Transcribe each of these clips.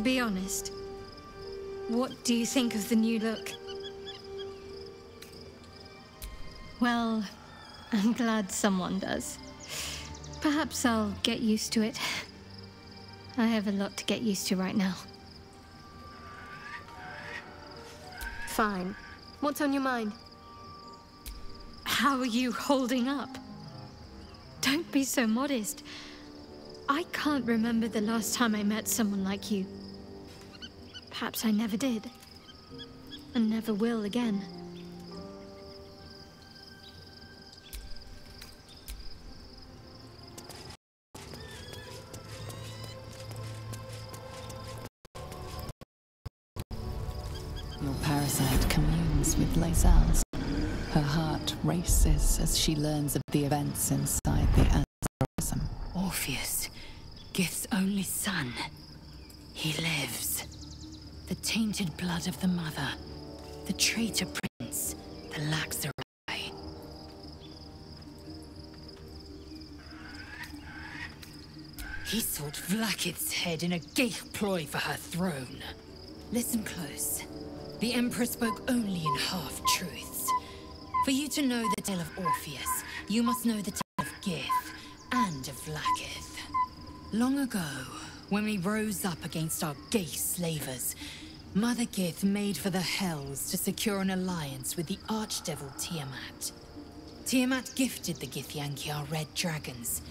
Be honest. What do you think of the new look? Well, I'm glad someone does. Perhaps I'll get used to it. I have a lot to get used to right now. Fine. What's on your mind? How are you holding up? Don't be so modest. I can't remember the last time I met someone like you. Perhaps I never did. And never will again. Your parasite communes with Lae'zel's. Her heart races as she learns of the events inside the ancestral. Orpheus, Gith's only son. He lives. The tainted blood of the mother. The traitor prince. The Laxarai. He sought Vlaakith's head in a Geich ploy for her throne. Listen close. The Emperor spoke only in half-truths. For you to know the tale of Orpheus, you must know the tale of Gith and of Vlaakith. Long ago, when we rose up against our Geich slavers, Mother Gith made for the Hells to secure an alliance with the archdevil Tiamat. Tiamat gifted the Githyanki our red dragons.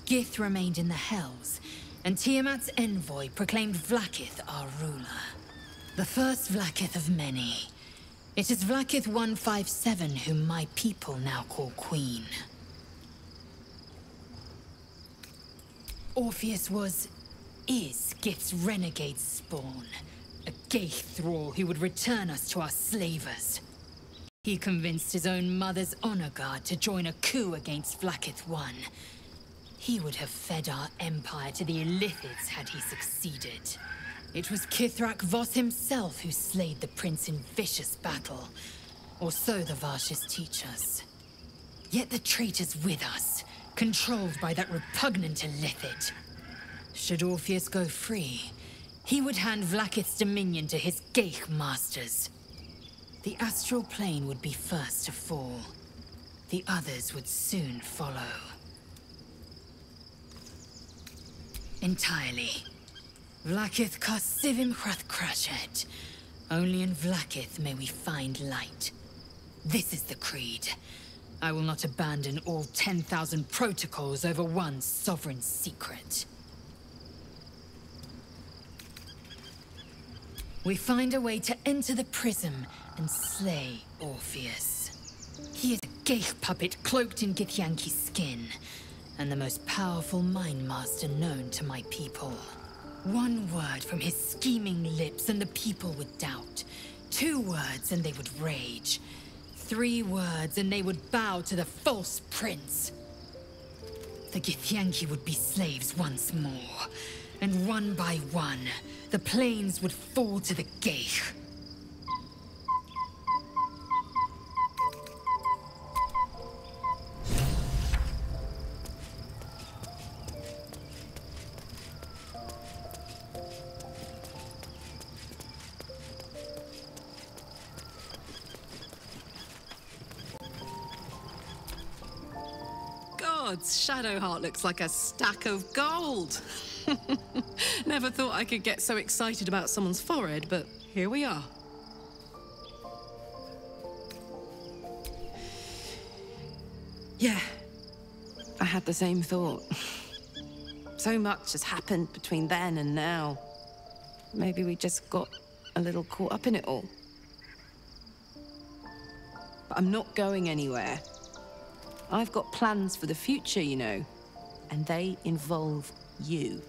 Gith remained in the Hells, and Tiamat's envoy proclaimed Vlaakith our ruler. The first Vlaakith of many. It is Vlaakith 157 whom my people now call Queen. Orpheus is Gith's renegade spawn. A Geich thrall who would return us to our slavers. He convinced his own mother's honor guard to join a coup against Vlaakith I. He would have fed our empire to the Illithids had he succeeded. It was Kithrak Voss himself who slayed the prince in vicious battle. Or so the Varshas teach us. Yet the traitor's with us, controlled by that repugnant Illithid. Should Orpheus go free, he would hand Vlaakith's dominion to his Geich masters. The astral plane would be first to fall. The others would soon follow. Entirely. Vlaakith Karsivim Hrathkrashet. Only in Vlaakith may we find light. This is the creed. I will not abandon all 10,000 protocols over one sovereign secret. We find a way to enter the prism and slay Orpheus. He is a Geich puppet cloaked in Githyanki skin, and the most powerful mind master known to my people. One word from his scheming lips and the people would doubt. 2 words and they would rage. 3 words and they would bow to the false prince. The Githyanki would be slaves once more. And one by one, the plains would fall to the Geich. Shadowheart looks like a stack of gold. Never thought I could get so excited about someone's forehead, but here we are. Yeah, I had the same thought. So much has happened between then and now. Maybe we just got a little caught up in it all. But I'm not going anywhere. I've got plans for the future, you know, and they involve you.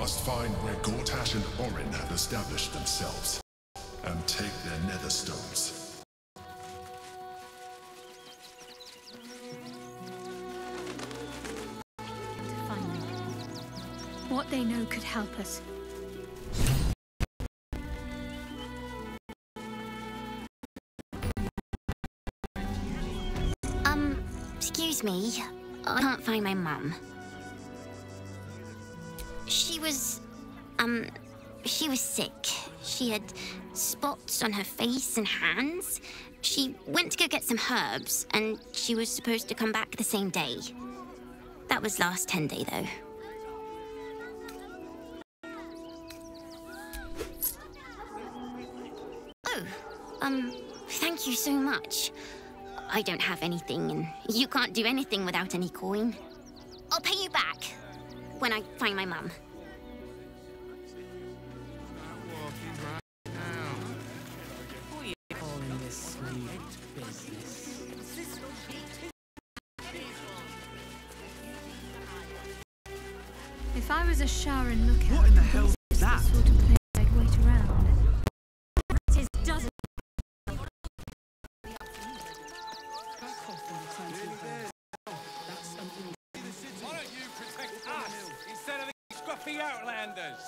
must find where Gortash and Orin have established themselves, and take their nether stones. To find them. What they know could help us. Excuse me. I can't find my mum. She was sick. She had spots on her face and hands. She went to go get some herbs, and she was supposed to come back the same day. That was last 10 day, though. Oh, thank you so much. I don't have anything, and you can't do anything without any coin. I'll pay you back when I find my mum. If I was a shower and lookout, What in the hell is that? The sort of place I'd wait around. It is dozen. Why don't you protect us instead of these scruffy outlanders?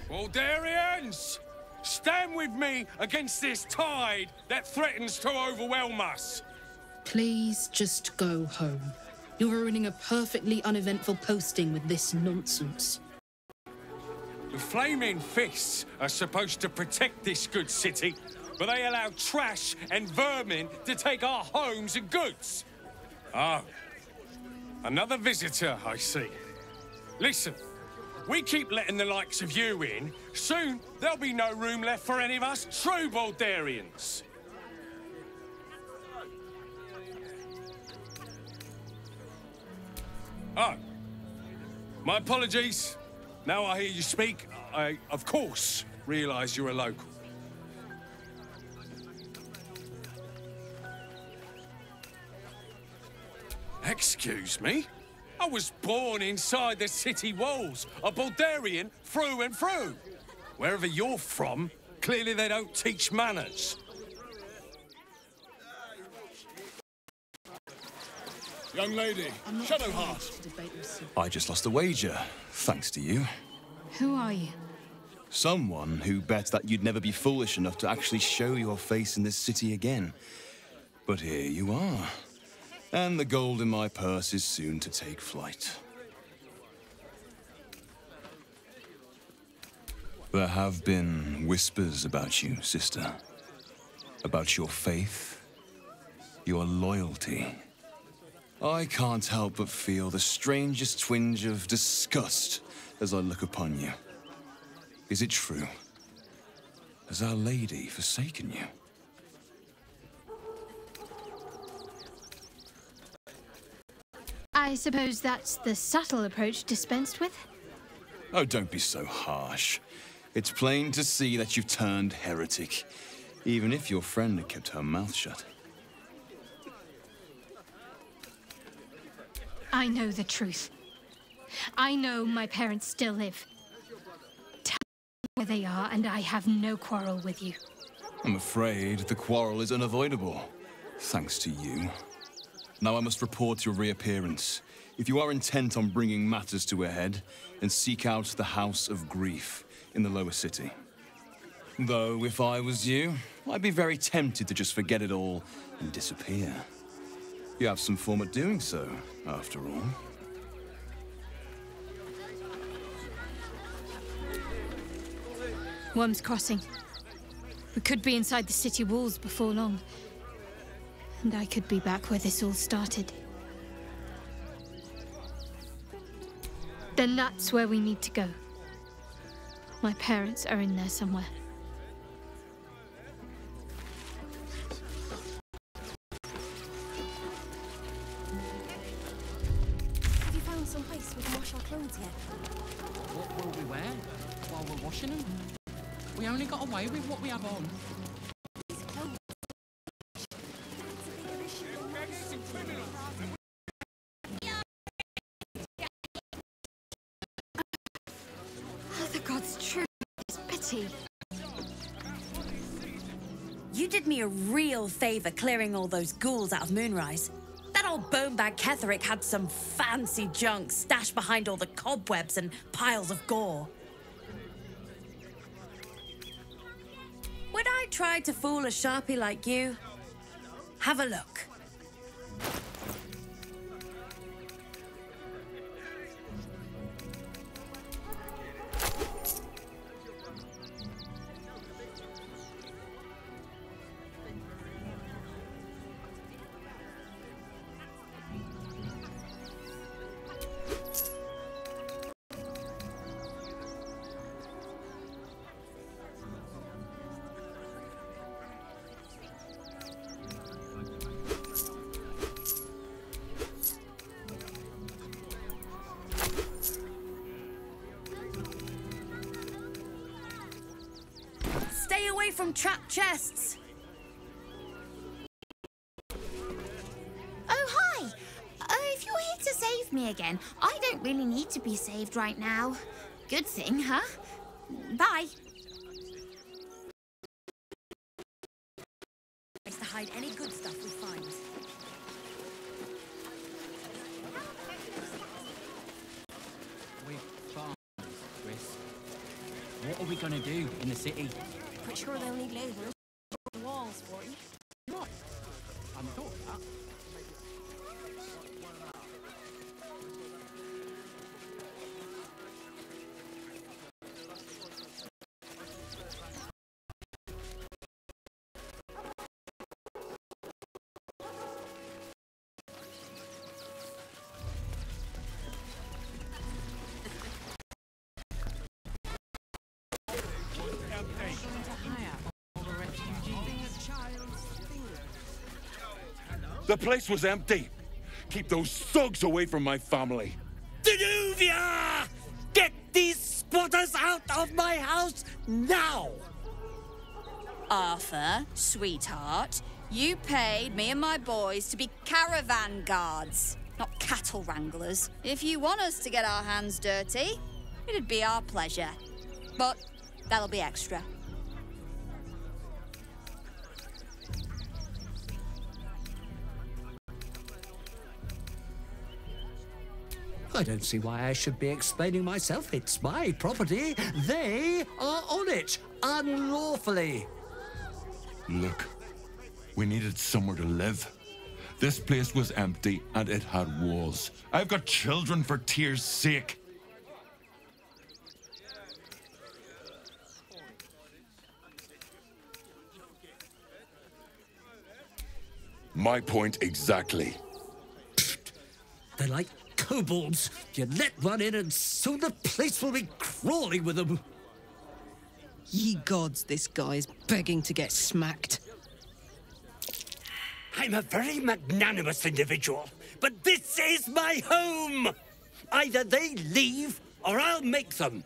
Baldurians! Stand with me against this tide that threatens to overwhelm us. Please just go home. You're ruining a perfectly uneventful posting with this nonsense. The Flaming Fists are supposed to protect this good city, but they allow trash and vermin to take our homes and goods. Oh, another visitor, I see. Listen, we keep letting the likes of you in. Soon, there'll be no room left for any of us true Baldurians. Oh, my apologies. Now I hear you speak, I, of course, realise you're a local. Excuse me? I was born inside the city walls, a Baldurian through and through. Wherever you're from, clearly they don't teach manners. Young lady, Shadowheart. I just lost a wager, thanks to you. Who are you? Someone who bet that you'd never be foolish enough to actually show your face in this city again. But here you are. And the gold in my purse is soon to take flight. There have been whispers about you, sister. About your faith, your loyalty. I can't help but feel the strangest twinge of disgust as I look upon you. Is it true? Has Our Lady forsaken you? I suppose that's the subtle approach dispensed with? Oh, don't be so harsh. It's plain to see that you've turned heretic, even if your friend had kept her mouth shut. I know the truth. I know my parents still live. Tell me where they are, and I have no quarrel with you. I'm afraid the quarrel is unavoidable, thanks to you. Now I must report your reappearance. If you are intent on bringing matters to a head, then seek out the House of Grief in the lower city. Though, if I was you, I'd be very tempted to just forget it all and disappear. You have some form at doing so, after all. Worm's Crossing. We could be inside the city walls before long. And I could be back where this all started. Then that's where we need to go. My parents are in there somewhere. Have you found some place we can wash our clothes yet? What will we wear while we're washing them? We only got away with what we have on. dirty. You did me a real favor clearing all those ghouls out of Moonrise. That old bonebag Ketherick had some fancy junk stashed behind all the cobwebs and piles of gore. Would I try to fool a sharpie like you? Have a look. Stay away from trapped chests. Oh, hi! If you're here to save me again, I don't really need to be saved right now. Good thing, huh? Bye. To hide any good stuff we find. We're farmers, Chris. What are we gonna do in the city? Pretty sure they'll need labourers on walls for you. What? I hadn't thought of that. The place was empty. Keep those thugs away from my family. Danuvia! Get these squatters out of my house now! Arthur, sweetheart, you paid me and my boys to be caravan guards, not cattle wranglers. If you want us to get our hands dirty, it'd be our pleasure. But that'll be extra. I don't see why I should be explaining myself. It's my property. They are on it, unlawfully. Look, we needed somewhere to live. This place was empty and it had walls. I've got children for Tyr's sake. My point exactly. They're like kobolds. You let one in and soon the place will be crawling with them. Ye gods, this guy's begging to get smacked. I'm a very magnanimous individual, but this is my home! Either they leave, or I'll make them.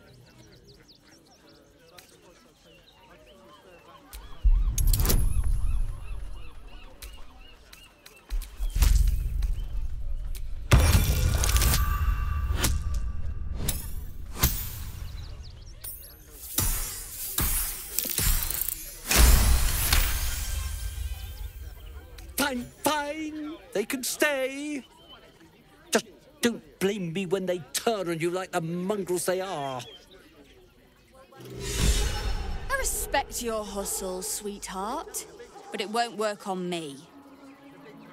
Fine. They can stay. Just don't blame me when they turn on you like the mongrels they are. I respect your hustle, sweetheart, but it won't work on me.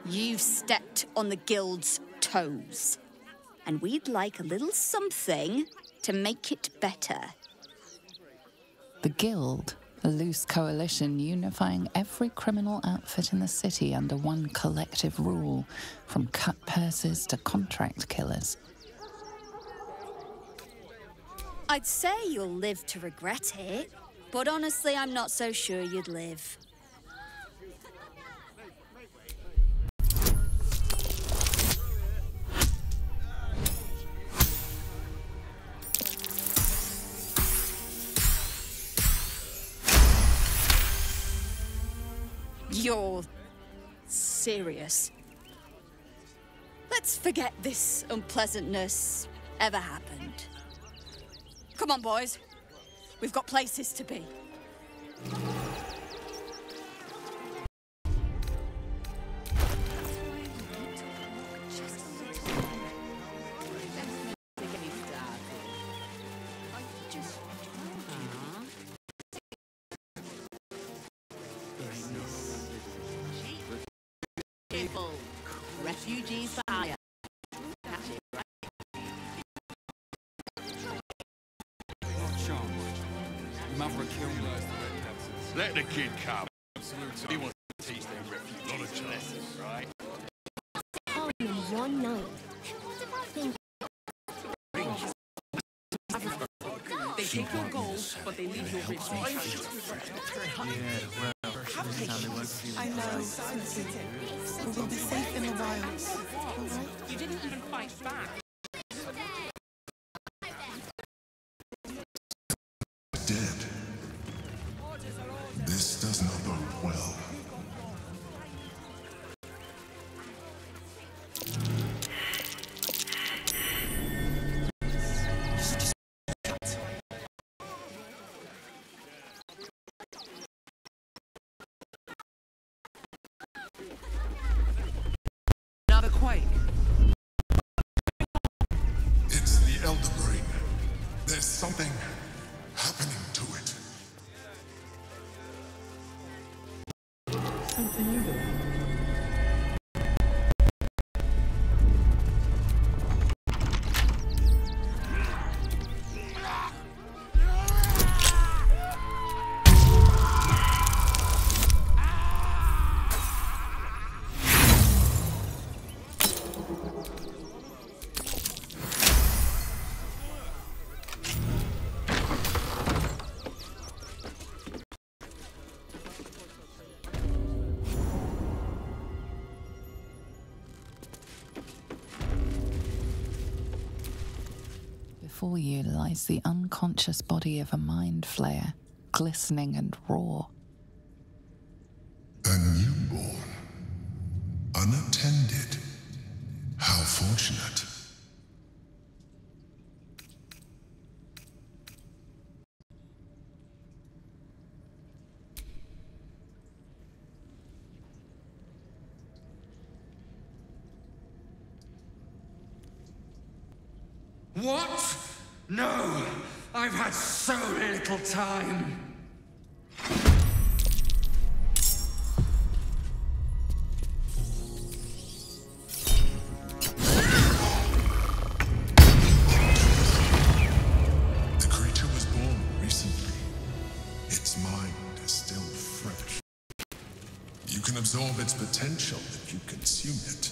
You've stepped on the guild's toes, and we'd like a little something to make it better. The Guild, a loose coalition unifying every criminal outfit in the city under one collective rule, from cut purses to contract killers. I'd say you'll live to regret it, but honestly, I'm not so sure you'd live. You're serious? Let's forget this unpleasantness ever happened. Come on, boys. We've got places to be. Refugees for hire. Mother killed me. Let the kid come. He wants to teach them refugees a lesson, right? All in one night. They take your gold, but they leave your rich I know. We will be safe in the wilds. You didn't even fight back. Dead. This does not bode well. Another quake. It's the Elder Brain. There's something happening to it. Something over there. Before you lies the unconscious body of a mind flayer, glistening and raw. A newborn. Unattended. How fortunate. What? No! I've had so little time! The creature was born recently. Its mind is still fresh. You can absorb its potential if you consume it.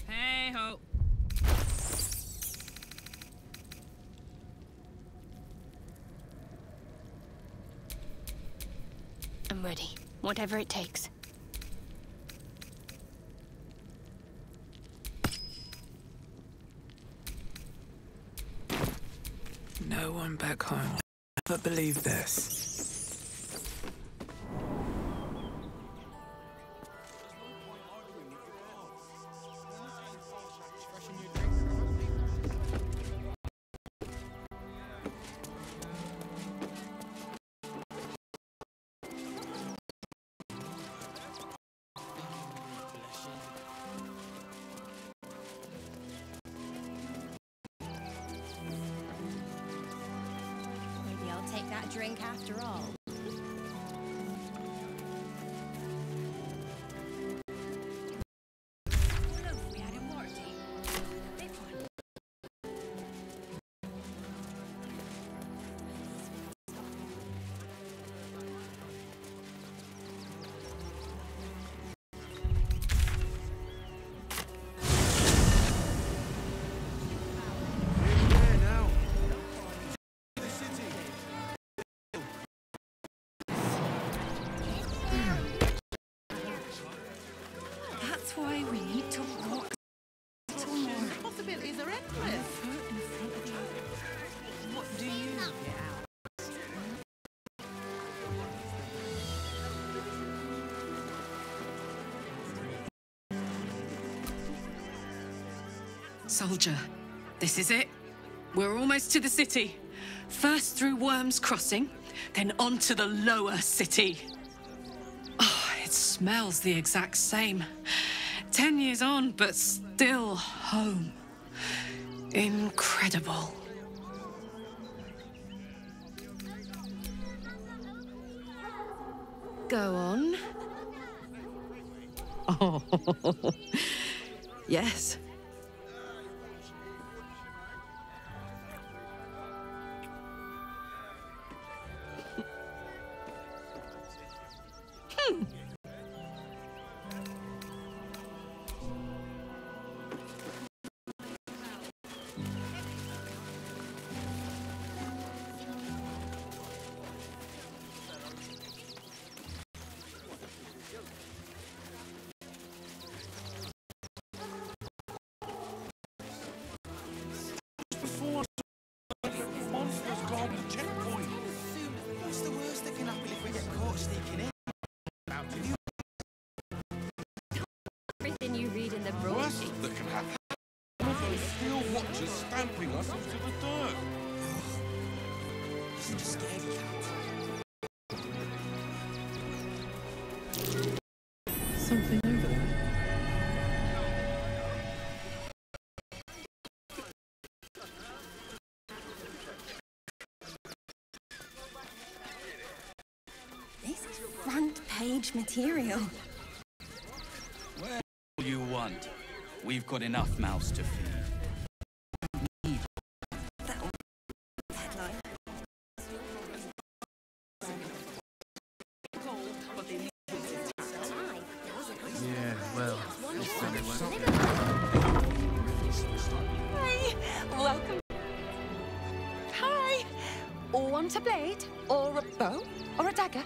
Hey-ho. I'm ready. Whatever it takes. No one back home will ever believe this. drink after all. That's why we need to walk a little more. Possibilities are endless. What do you get out? Soldier, this is it. We're almost to the city. First through Worm's Crossing, then on to the lower city. Oh, it smells the exact same. 10 years on, but still home. Incredible. Go on. Oh, yes. Before monsters guard the checkpoint. What's the worst that can happen if we get caught sneaking in? Everything you read in the Worst broadsheet. that can happen. One of those steel watchers stamping us into the dirt. Isn't just scared you Something over there. This is front page material. Where do you want? We've got enough mouths to feed. Headline. Yeah, well, Hi, welcome. Hi. Want a blade? Or a bow? Or a dagger?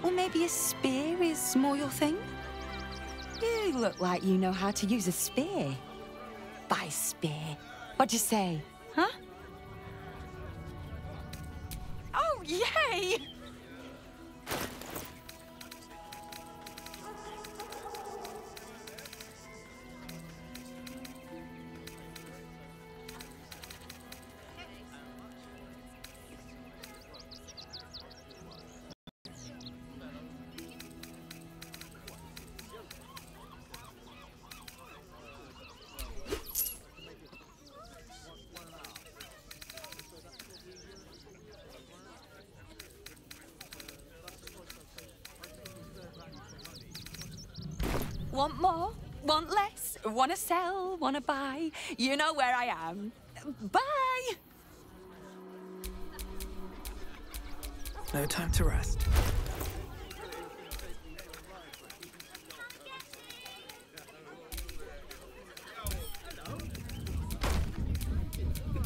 Or maybe a spear is more your thing? You look like you know how to use a spear. By spear. What'd you say? Huh? Oh, yay! Want more? Want less? Wanna sell? Wanna buy? You know where I am. Bye! No time to rest.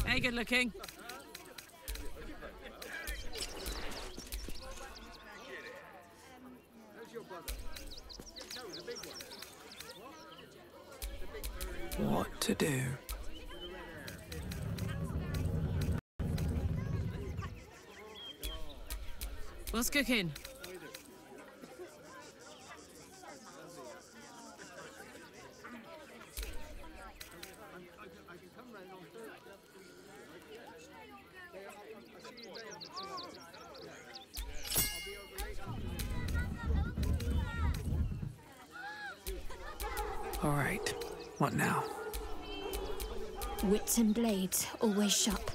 Hey, good looking. What to do? What's cooking? All right. What now? Wits and blades, always sharp.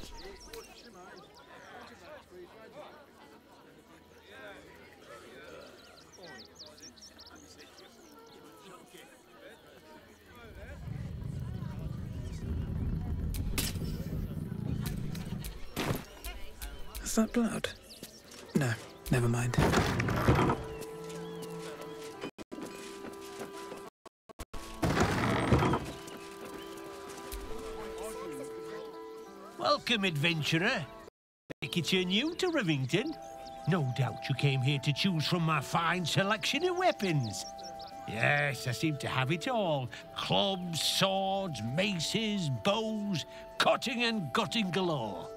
Was that blood? No, never mind. Welcome, adventurer. Take it you're new to Rivington. No doubt you came here to choose from my fine selection of weapons. Yes, I seem to have it all. Clubs, swords, maces, bows, cutting and gutting galore.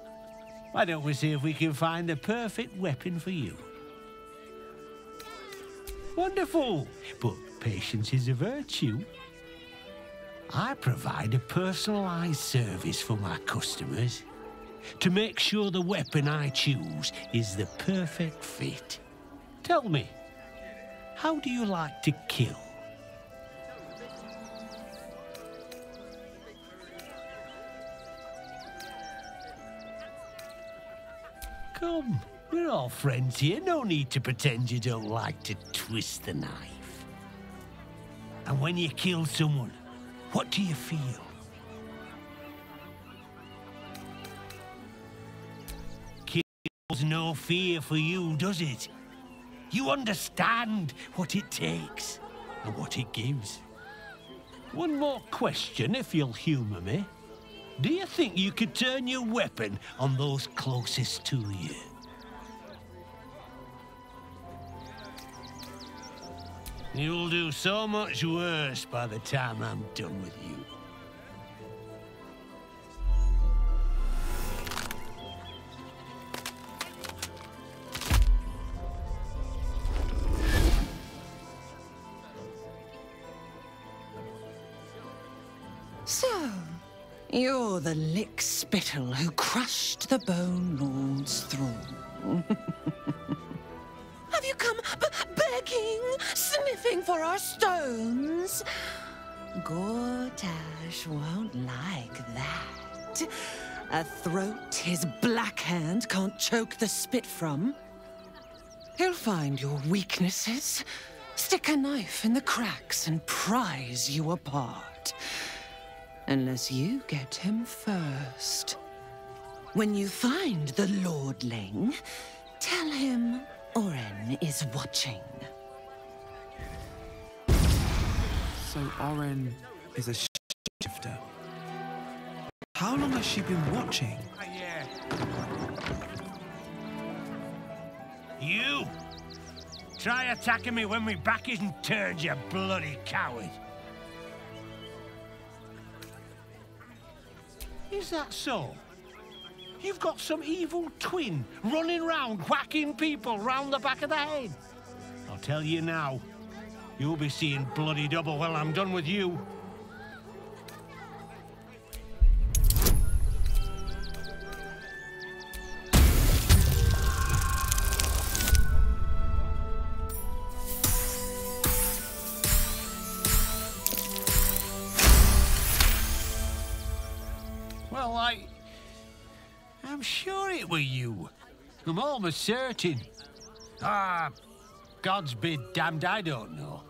Why don't we see if we can find the perfect weapon for you? Wonderful, but patience is a virtue. I provide a personalised service for my customers to make sure the weapon I choose is the perfect fit. Tell me, how do you like to kill? Come, we're all friends here. No need to pretend you don't like to twist the knife. And when you kill someone, what do you feel? Kills no fear for you, does it? You understand what it takes and what it gives. One more question, if you'll humour me. Do you think you could turn your weapon on those closest to you? You'll do so much worse by the time I'm done with you. So, you're the lick-spittle who crushed the Bone Lord's throne. Have you come begging, sniffing for our stones? Gortash won't like that. A throat his black hand can't choke the spit from. He'll find your weaknesses, stick a knife in the cracks and prise you apart. Unless you get him first. When you find the Lordling, tell him Oren is watching. So Oren is a shifter. How long has she been watching? You! Try attacking me when my back isn't turned, you bloody coward! Is that so? You've got some evil twin running round whacking people round the back of the head. I'll tell you now, you'll be seeing bloody double when I'm done with you. Well, I'm sure it were you. I'm almost certain. Ah, God's be damned, I don't know.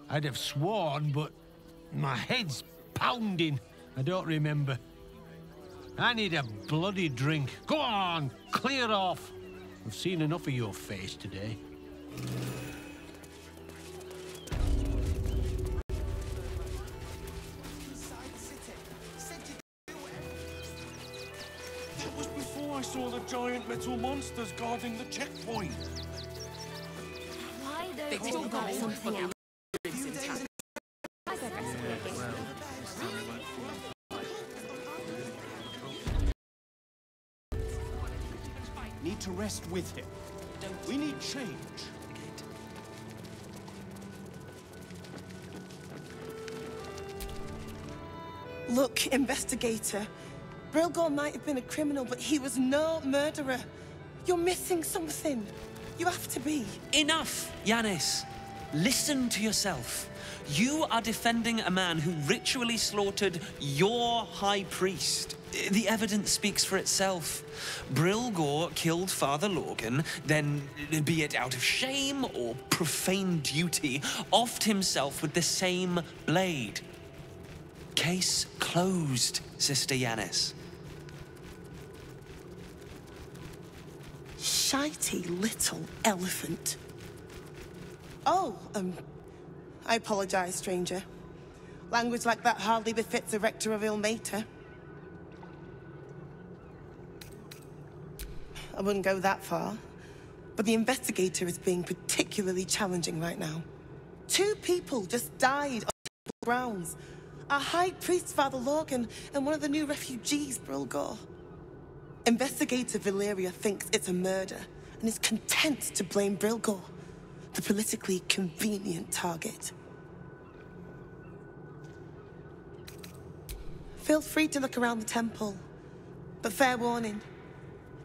I'd have sworn, but my head's pounding. I don't remember. I need a bloody drink. Go on, clear off. I've seen enough of your face today. I saw the giant metal monsters guarding the checkpoint. Why don't they talk about something else? Need to rest with him. We need change. Look, investigator. Brilgor might have been a criminal, but he was no murderer. You're missing something. You have to be. Enough, Yanis. Listen to yourself. You are defending a man who ritually slaughtered your high priest. The evidence speaks for itself. Brilgor killed Father Lorgan, then, be it out of shame or profane duty, offed himself with the same blade. Case closed, Sister Yanis. shitey little elephant. Oh, I apologize, stranger. Language like that hardly befits a rector of Ilmater. I wouldn't go that far, but the investigator is being particularly challenging right now. 2 people just died on temple grounds. Our High Priest, Father Logan, and one of the new refugees, Brilgor. Investigator Valeria thinks it's a murder and is content to blame Brilgor, the politically convenient target. Feel free to look around the temple, but fair warning,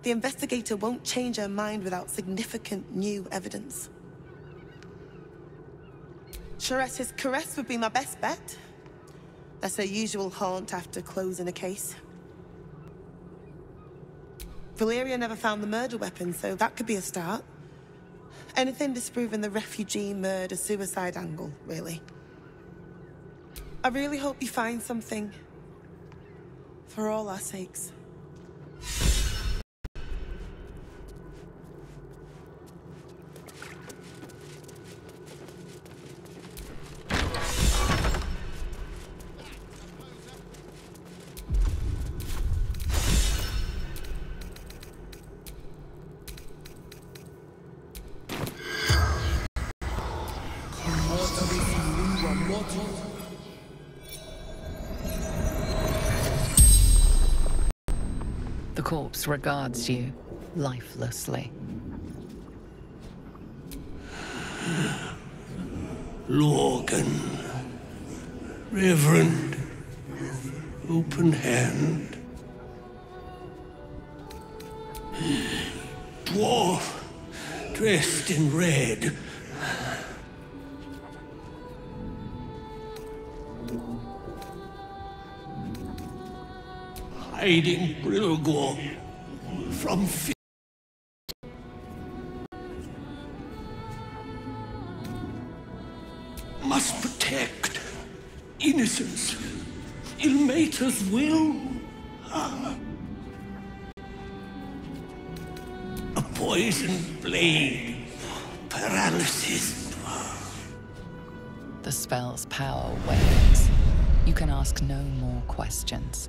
the investigator won't change her mind without significant new evidence. Charette's caress would be my best bet. That's her usual haunt after closing a case. Valeria never found the murder weapon, so that could be a start. Anything disproving the refugee murder-suicide angle, really. I really hope you find something. For all our sakes. The corpse regards you lifelessly. Logan. Reverend. Open hand. Dwarf. Dressed in red. Hiding Brilgor from fear. Must protect innocence. Ilmater's will. A poisoned blade. Paralysis. The spell's power wanes. You can ask no more questions.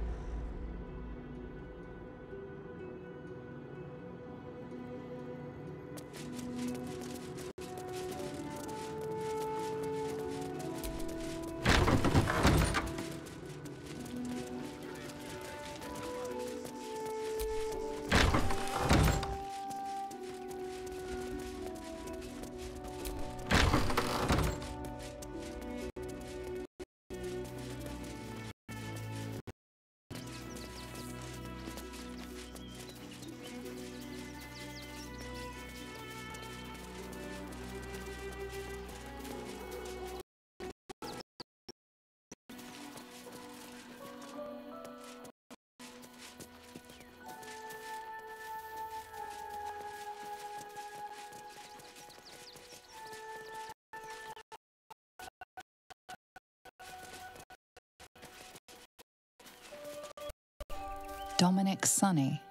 Dominic's Sonny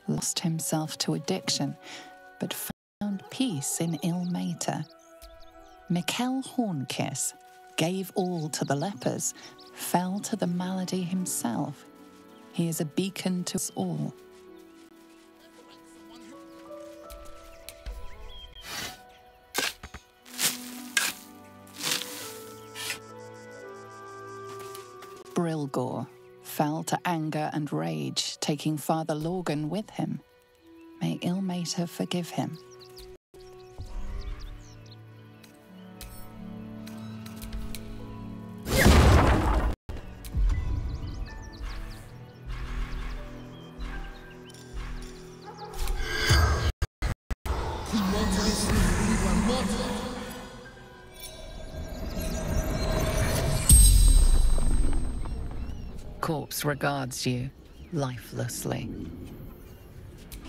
lost himself to addiction, but found peace in Ilmater. Mikkel Hornkiss gave all to the lepers, fell to the malady himself. He is a beacon to us all. Brilgor fell to anger and rage, taking Father Logan with him. May Ilmater forgive him. Corpse regards you lifelessly.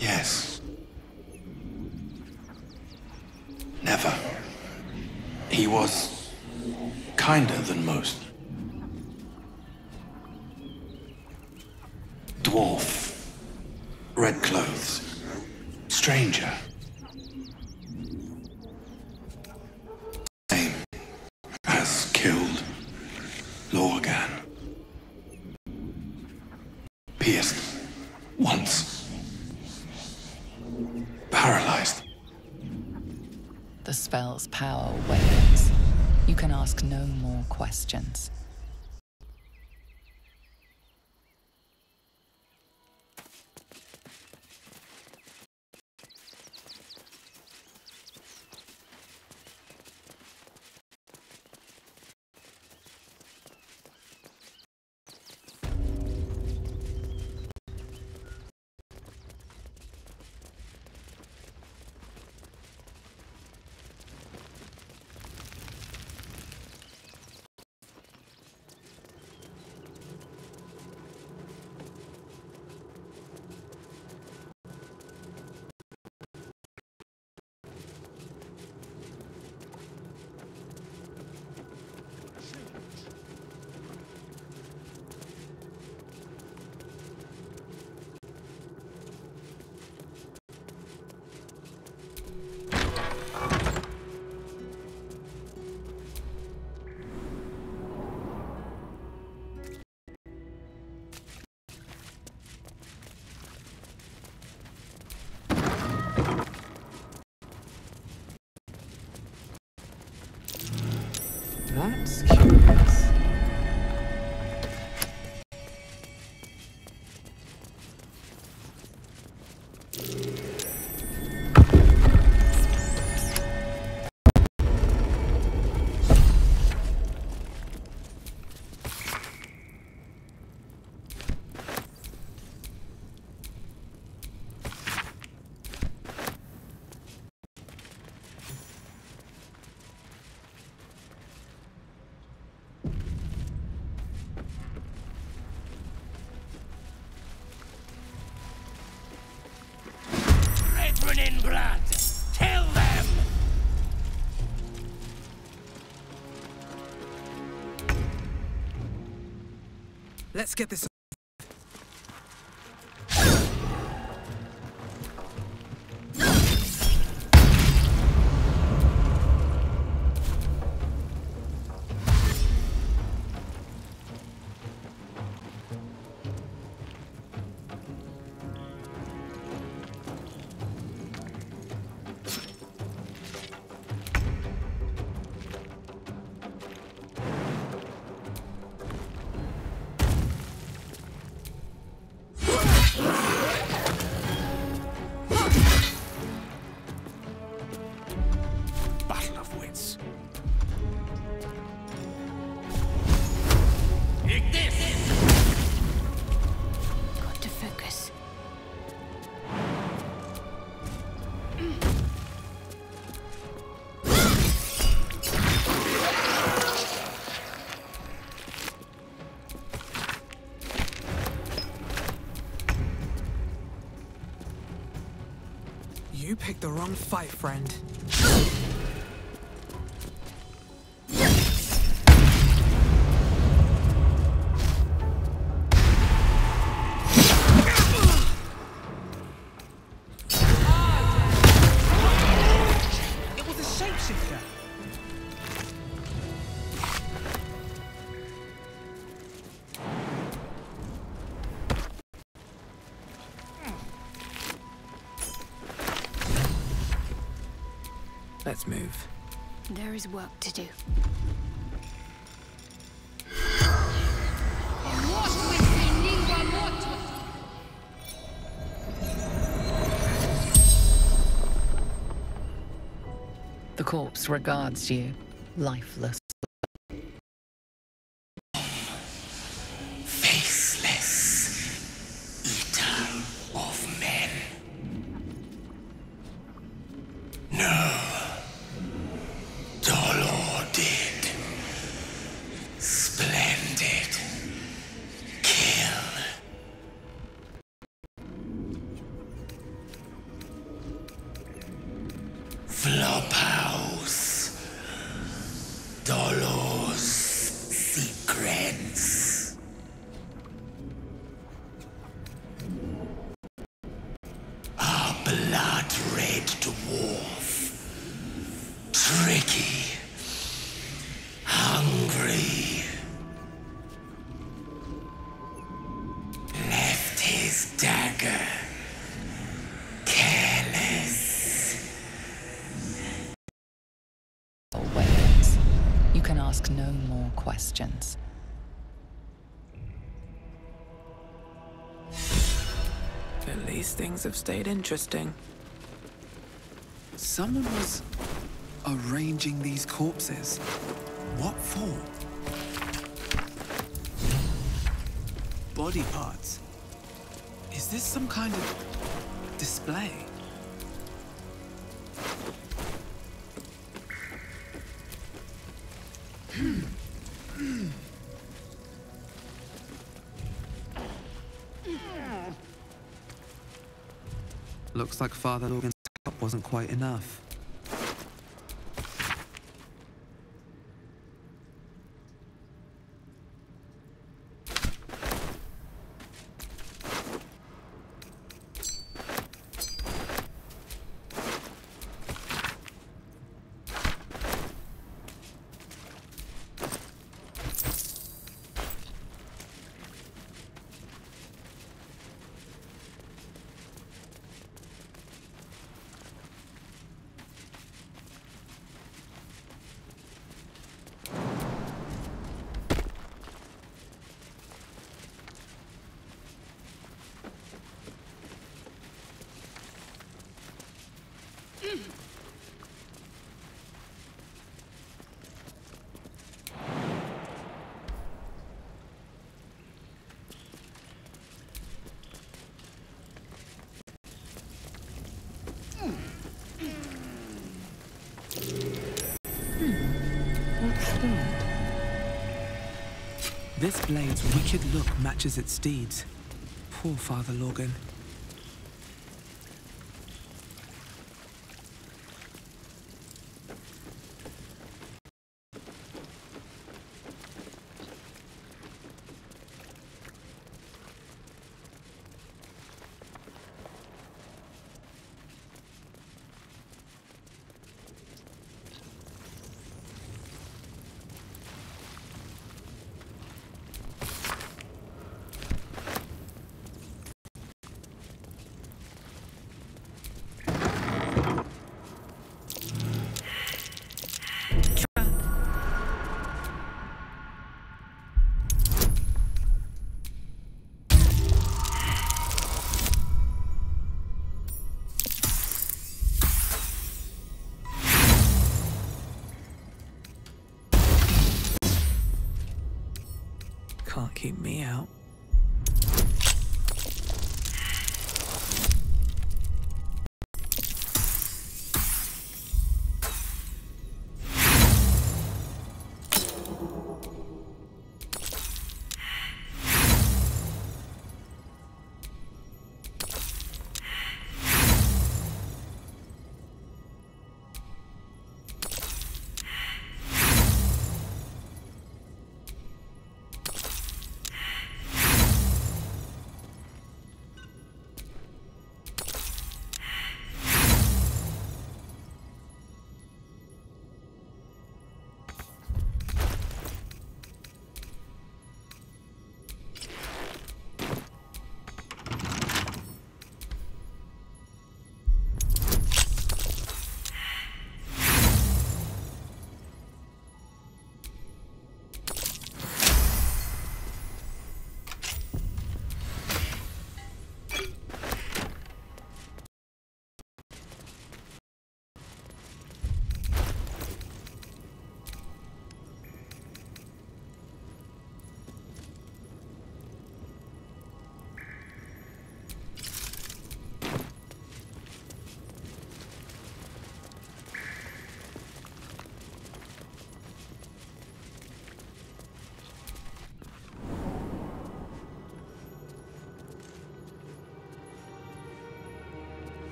Yes. Never. He was kinder than most. Dwarf. Red clothes. Stranger. the spell's power wanes. You can ask no more questions. That's curious. In blood! Kill them! Let's get this. Battle of wits. Got to focus. You picked the wrong fight, friend. It was a shapeshifter. Let's move. There is work to do. The corpse regards you, lifeless. Faceless eater of men. No. Baldur did. Splendid. Kill. Flophouse. Dolor's secrets. Our blood-red dwarf. Tricky. Hungry. Left his dagger. You can ask no more questions. At least things have stayed interesting. Someone was arranging these corpses. What for? Body parts. Is this some kind of display? Looks like Father Logan's help wasn't quite enough. This blade's wicked look matches its deeds. Poor Father Logan. Can't keep me out.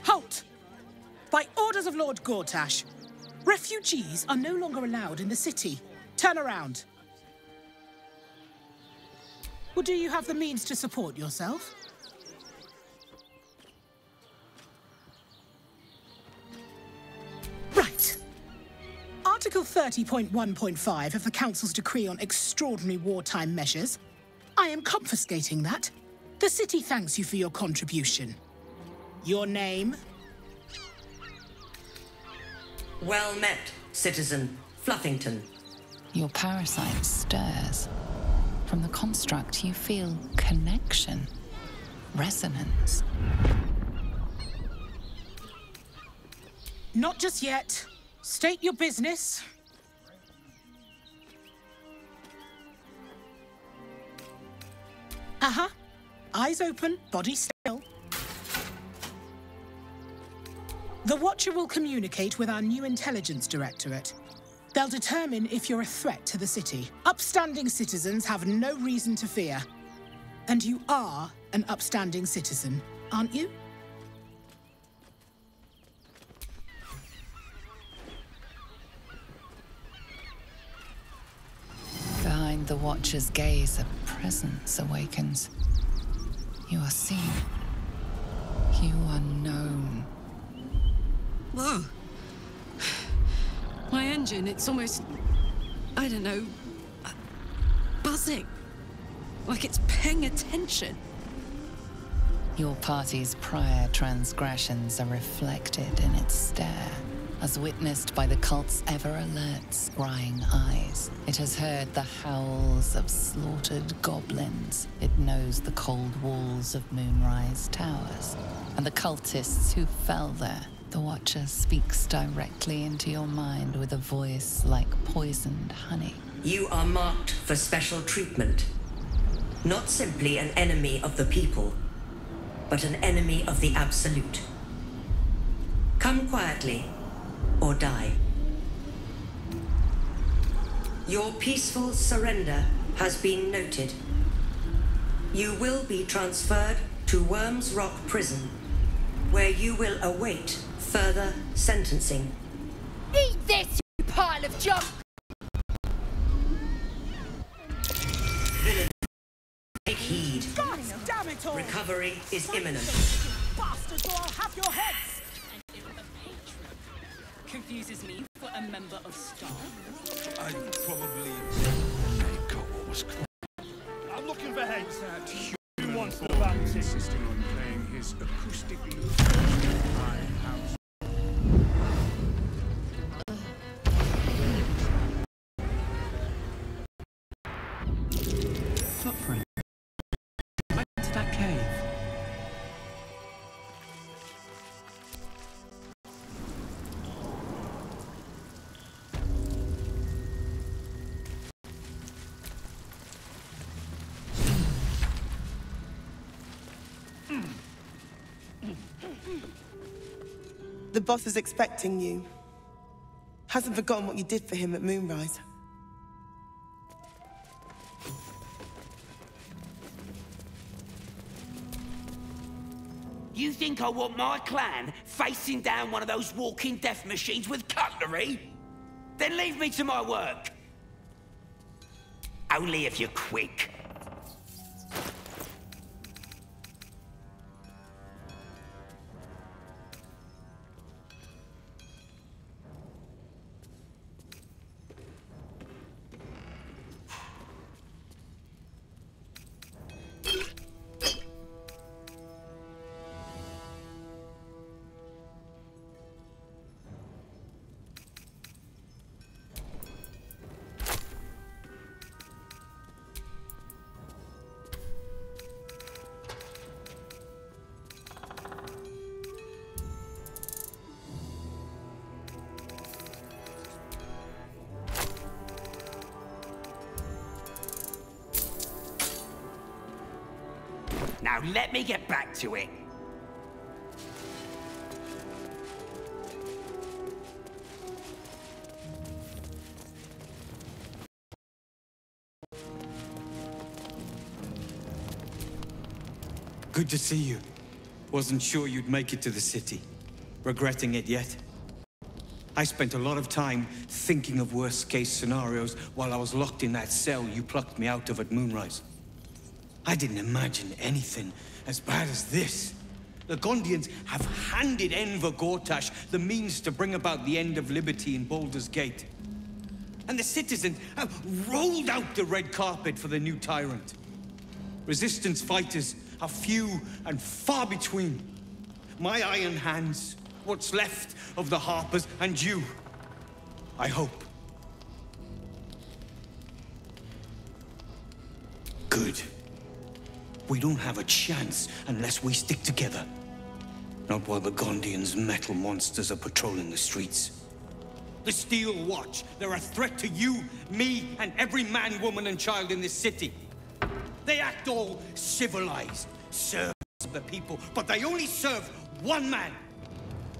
Halt! By orders of Lord Gortash, refugees are no longer allowed in the city. Turn around. Or do you have the means to support yourself? Right. Article 30.1.5 of the Council's Decree on Extraordinary Wartime Measures. I am confiscating that. The city thanks you for your contribution. Your name? Well met, Citizen Fluffington. Your parasite stirs. From the construct, you feel connection, resonance. Not just yet. State your business. Uh-huh. Eyes open, body still. The Watcher will communicate with our new intelligence directorate. They'll determine if you're a threat to the city. Upstanding citizens have no reason to fear. And you are an upstanding citizen, aren't you? Behind the Watcher's gaze, a presence awakens. You are seen. You are known. Whoa. My engine, it's almost, I don't know, buzzing. Like it's paying attention. Your party's prior transgressions are reflected in its stare, as witnessed by the cult's ever-alert, scrying eyes. It has heard the howls of slaughtered goblins. It knows the cold walls of Moonrise Towers, and the cultists who fell there. The Watcher speaks directly into your mind with a voice like poisoned honey. You are marked for special treatment. Not simply an enemy of the people, but an enemy of the Absolute. Come quietly, or die. Your peaceful surrender has been noted. You will be transferred to Worm's Rock Prison, where you will await further sentencing. Eat this, you pile of junk! Villain, take heed. God damn it all! Recovery is imminent. Bastards, or I'll have your heads! Confuses me for a member of staff. I probably got what was called. I'm looking for heads. Who wants the bounty? Insisting on playing his acoustic lute. My house. Footprint. Back into that cave. The boss is expecting you. Hasn't forgotten what you did for him at Moonrise. You think I want my clan facing down one of those walking death machines with cutlery? Then leave me to my work. Only if you're quick. Now let me get back to it. Good to see you. Wasn't sure you'd make it to the city. regretting it yet. I spent a lot of time thinking of worst-case scenarios while I was locked in that cell you plucked me out of at Moonrise. I didn't imagine anything as bad as this. The Gondians have handed Enver Gortash the means to bring about the end of liberty in Baldur's Gate. And the citizens have rolled out the red carpet for the new tyrant. Resistance fighters are few and far between. My iron hands, what's left of the Harpers, and you, I hope. Good. We don't have a chance unless we stick together. Not while the Gondians' metal monsters are patrolling the streets. The Steel Watch, they're a threat to you, me, and every man, woman, and child in this city. They act all civilized, serve the people, but they only serve one man.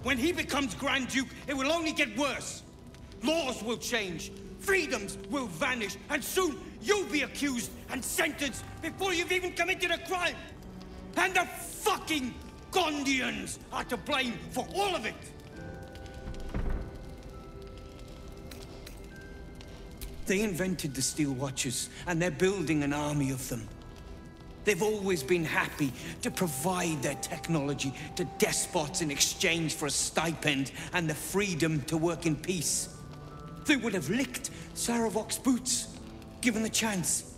When he becomes Grand Duke, it will only get worse. Laws will change, freedoms will vanish, and soon you'll be accused and sentenced before you've even committed a crime. And the fucking Gondians are to blame for all of it. They invented the Steel Watchers, and they're building an army of them. They've always been happy to provide their technology to despots in exchange for a stipend and the freedom to work in peace. They would have licked Saravok's boots, given the chance.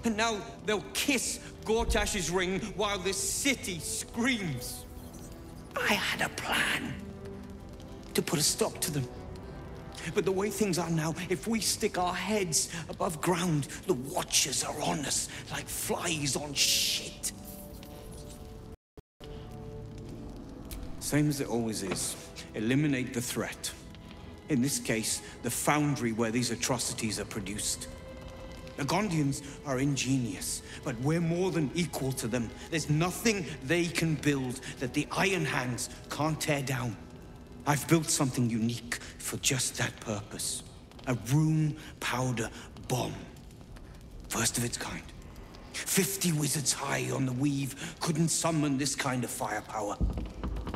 And now they'll kiss Gortash's ring while this city screams. I had a plan to put a stop to them. But the way things are now, if we stick our heads above ground, the Watchers are on us like flies on shit. Same as it always is. Eliminate the threat. In this case, the foundry where these atrocities are produced. The Gondians are ingenious, but we're more than equal to them. There's nothing they can build that the Iron Hands can't tear down. I've built something unique for just that purpose. A room powder bomb. First of its kind. 50 wizards high on the weave couldn't summon this kind of firepower.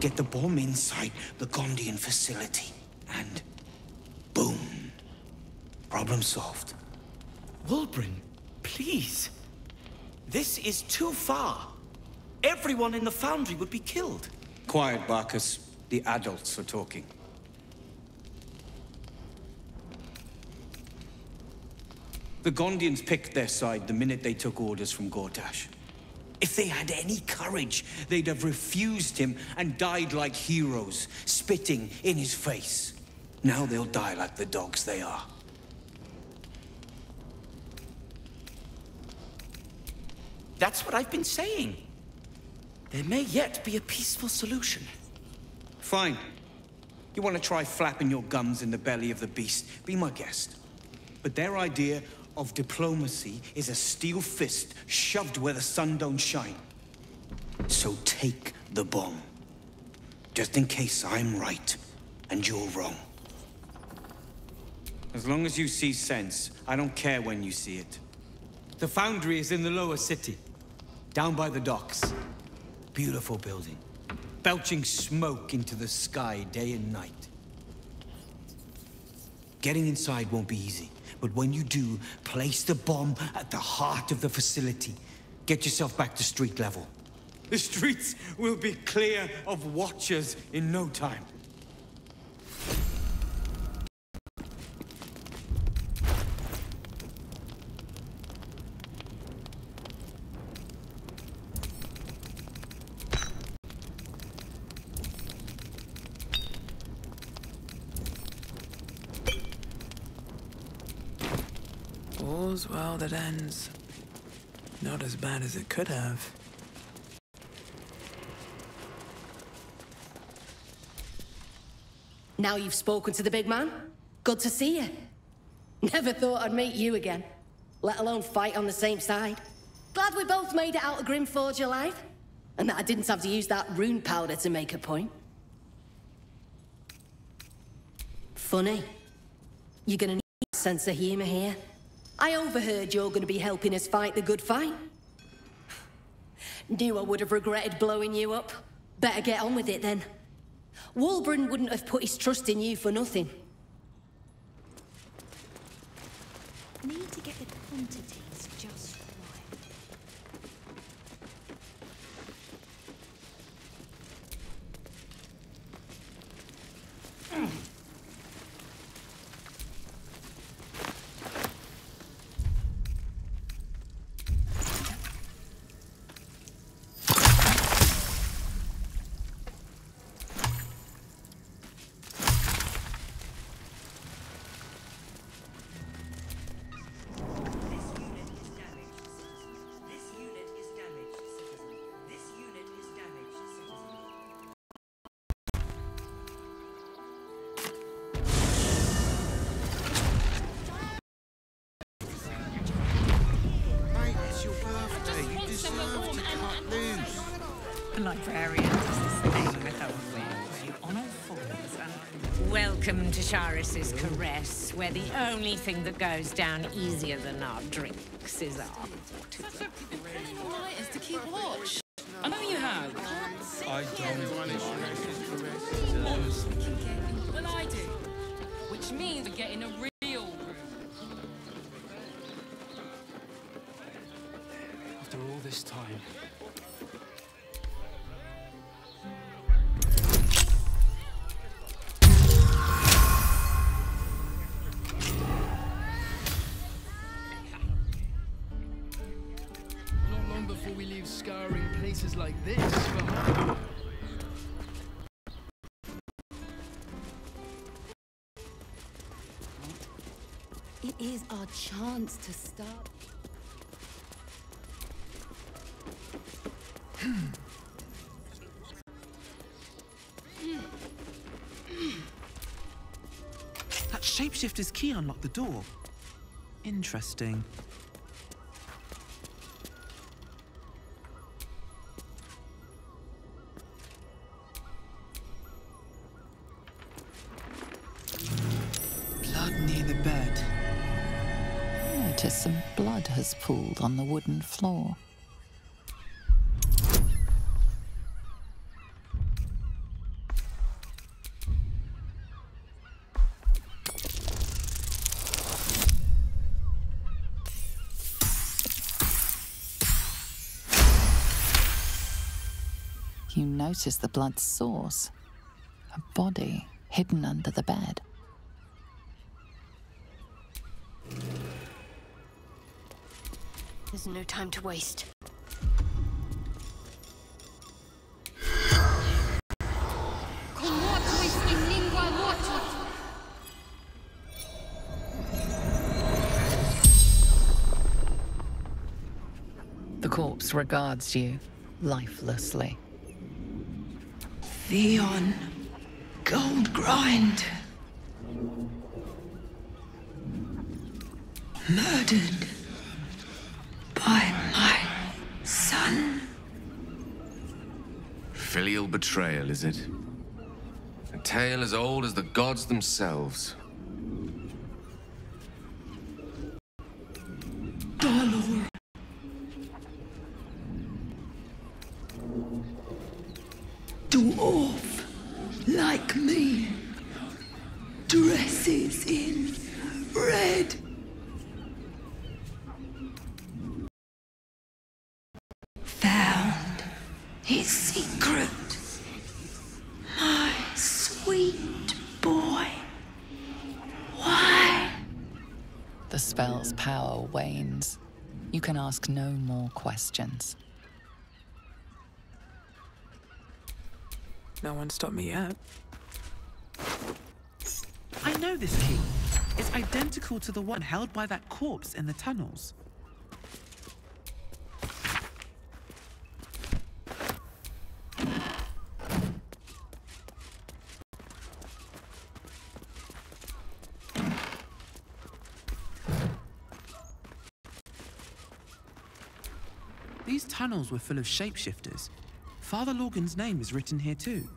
Get the bomb inside the Gondian facility, and boom. Problem solved. Wulbren, please. This is too far. Everyone in the foundry would be killed. Quiet, Barkus. The adults are talking. The Gondians picked their side the minute they took orders from Gortash. If they had any courage, they'd have refused him and died like heroes, spitting in his face. Now they'll die like the dogs they are. That's what I've been saying. There may yet be a peaceful solution. Fine. You want to try flapping your gums in the belly of the beast, be my guest. But their idea of diplomacy is a steel fist shoved where the sun don't shine. So take the bomb. Just in case I'm right and you're wrong. As long as you see sense, I don't care when you see it. The foundry is in the lower city, down by the docks. Beautiful building. Belching smoke into the sky day and night. Getting inside won't be easy, but when you do, place the bomb at the heart of the facility. Get yourself back to street level. The streets will be clear of Watchers in no time. All's well that ends. Not as bad as it could have. Now you've spoken to the big man? Good to see you. Never thought I'd meet you again, let alone fight on the same side. Glad we both made it out of Grimforge alive, and that I didn't have to use that rune powder to make a point. Funny. You're gonna need a sense of humor here. I overheard you're gonna be helping us fight the good fight. Knew I would have regretted blowing you up. Better get on with it then. Wolverine wouldn't have put his trust in you for nothing. Need to get the quantities just right. Librarian does this thing with her wings on all fours. Welcome to Charis's Caress, where the only thing that goes down easier than our drinks is our water. Is to keep watch. I know you have. I don't. Well, I do. Which means we're getting a real room. After all this time. Not long before we leave scouring places like this for home. It is our chance to start. That shapeshifter's key unlocked the door. Interesting. Blood near the bed. Notice some blood has pooled on the wooden floor. You notice the blood's source. A body hidden under the bed. There's no time to waste. The corpse regards you lifelessly. Theon Goldgrind. Murdered by my son. Filial betrayal, is it? A tale as old as the gods themselves. Baldur. Dwarf like me. Dresses in red. Found his secret. My sweet boy. Why? The spell's power wanes. You can ask no more questions. No one stopped me yet. I know this key. It's identical to the one held by that corpse in the tunnels. These tunnels were full of shapeshifters. Father Lorgan's name is written here too.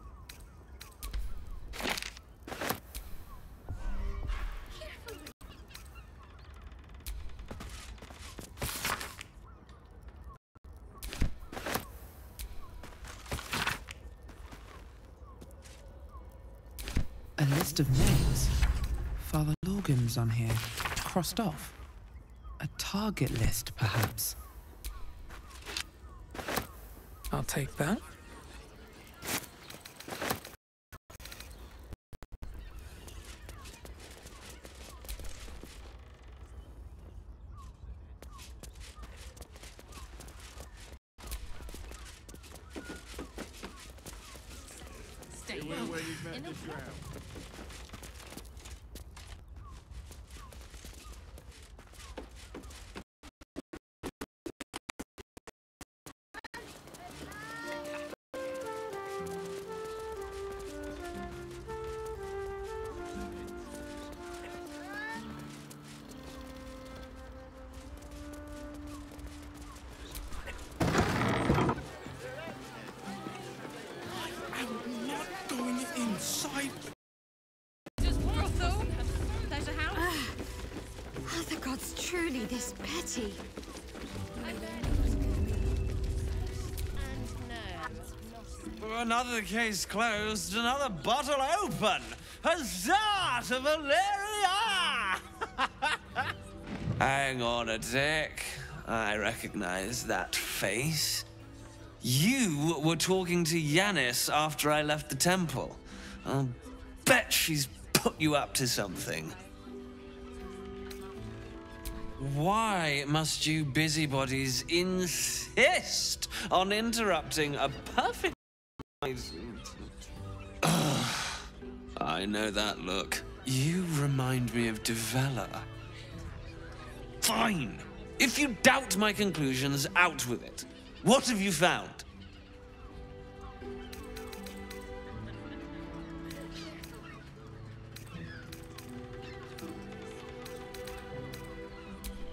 list of names. Father Lorgan's on here, crossed off. A target list, perhaps. I'll take that. Inside. Just brothel. There's a house. Are the gods truly this petty? Another case closed, another bottle open. Huzzah to Valeria! Hang on a tick. I recognize that face. You were talking to Yanis after I left the temple. I'll bet she's put you up to something. Why must you busybodies insist on interrupting a perfect... I know that look. You remind me of Devella. Fine. If you doubt my conclusions, out with it. What have you found?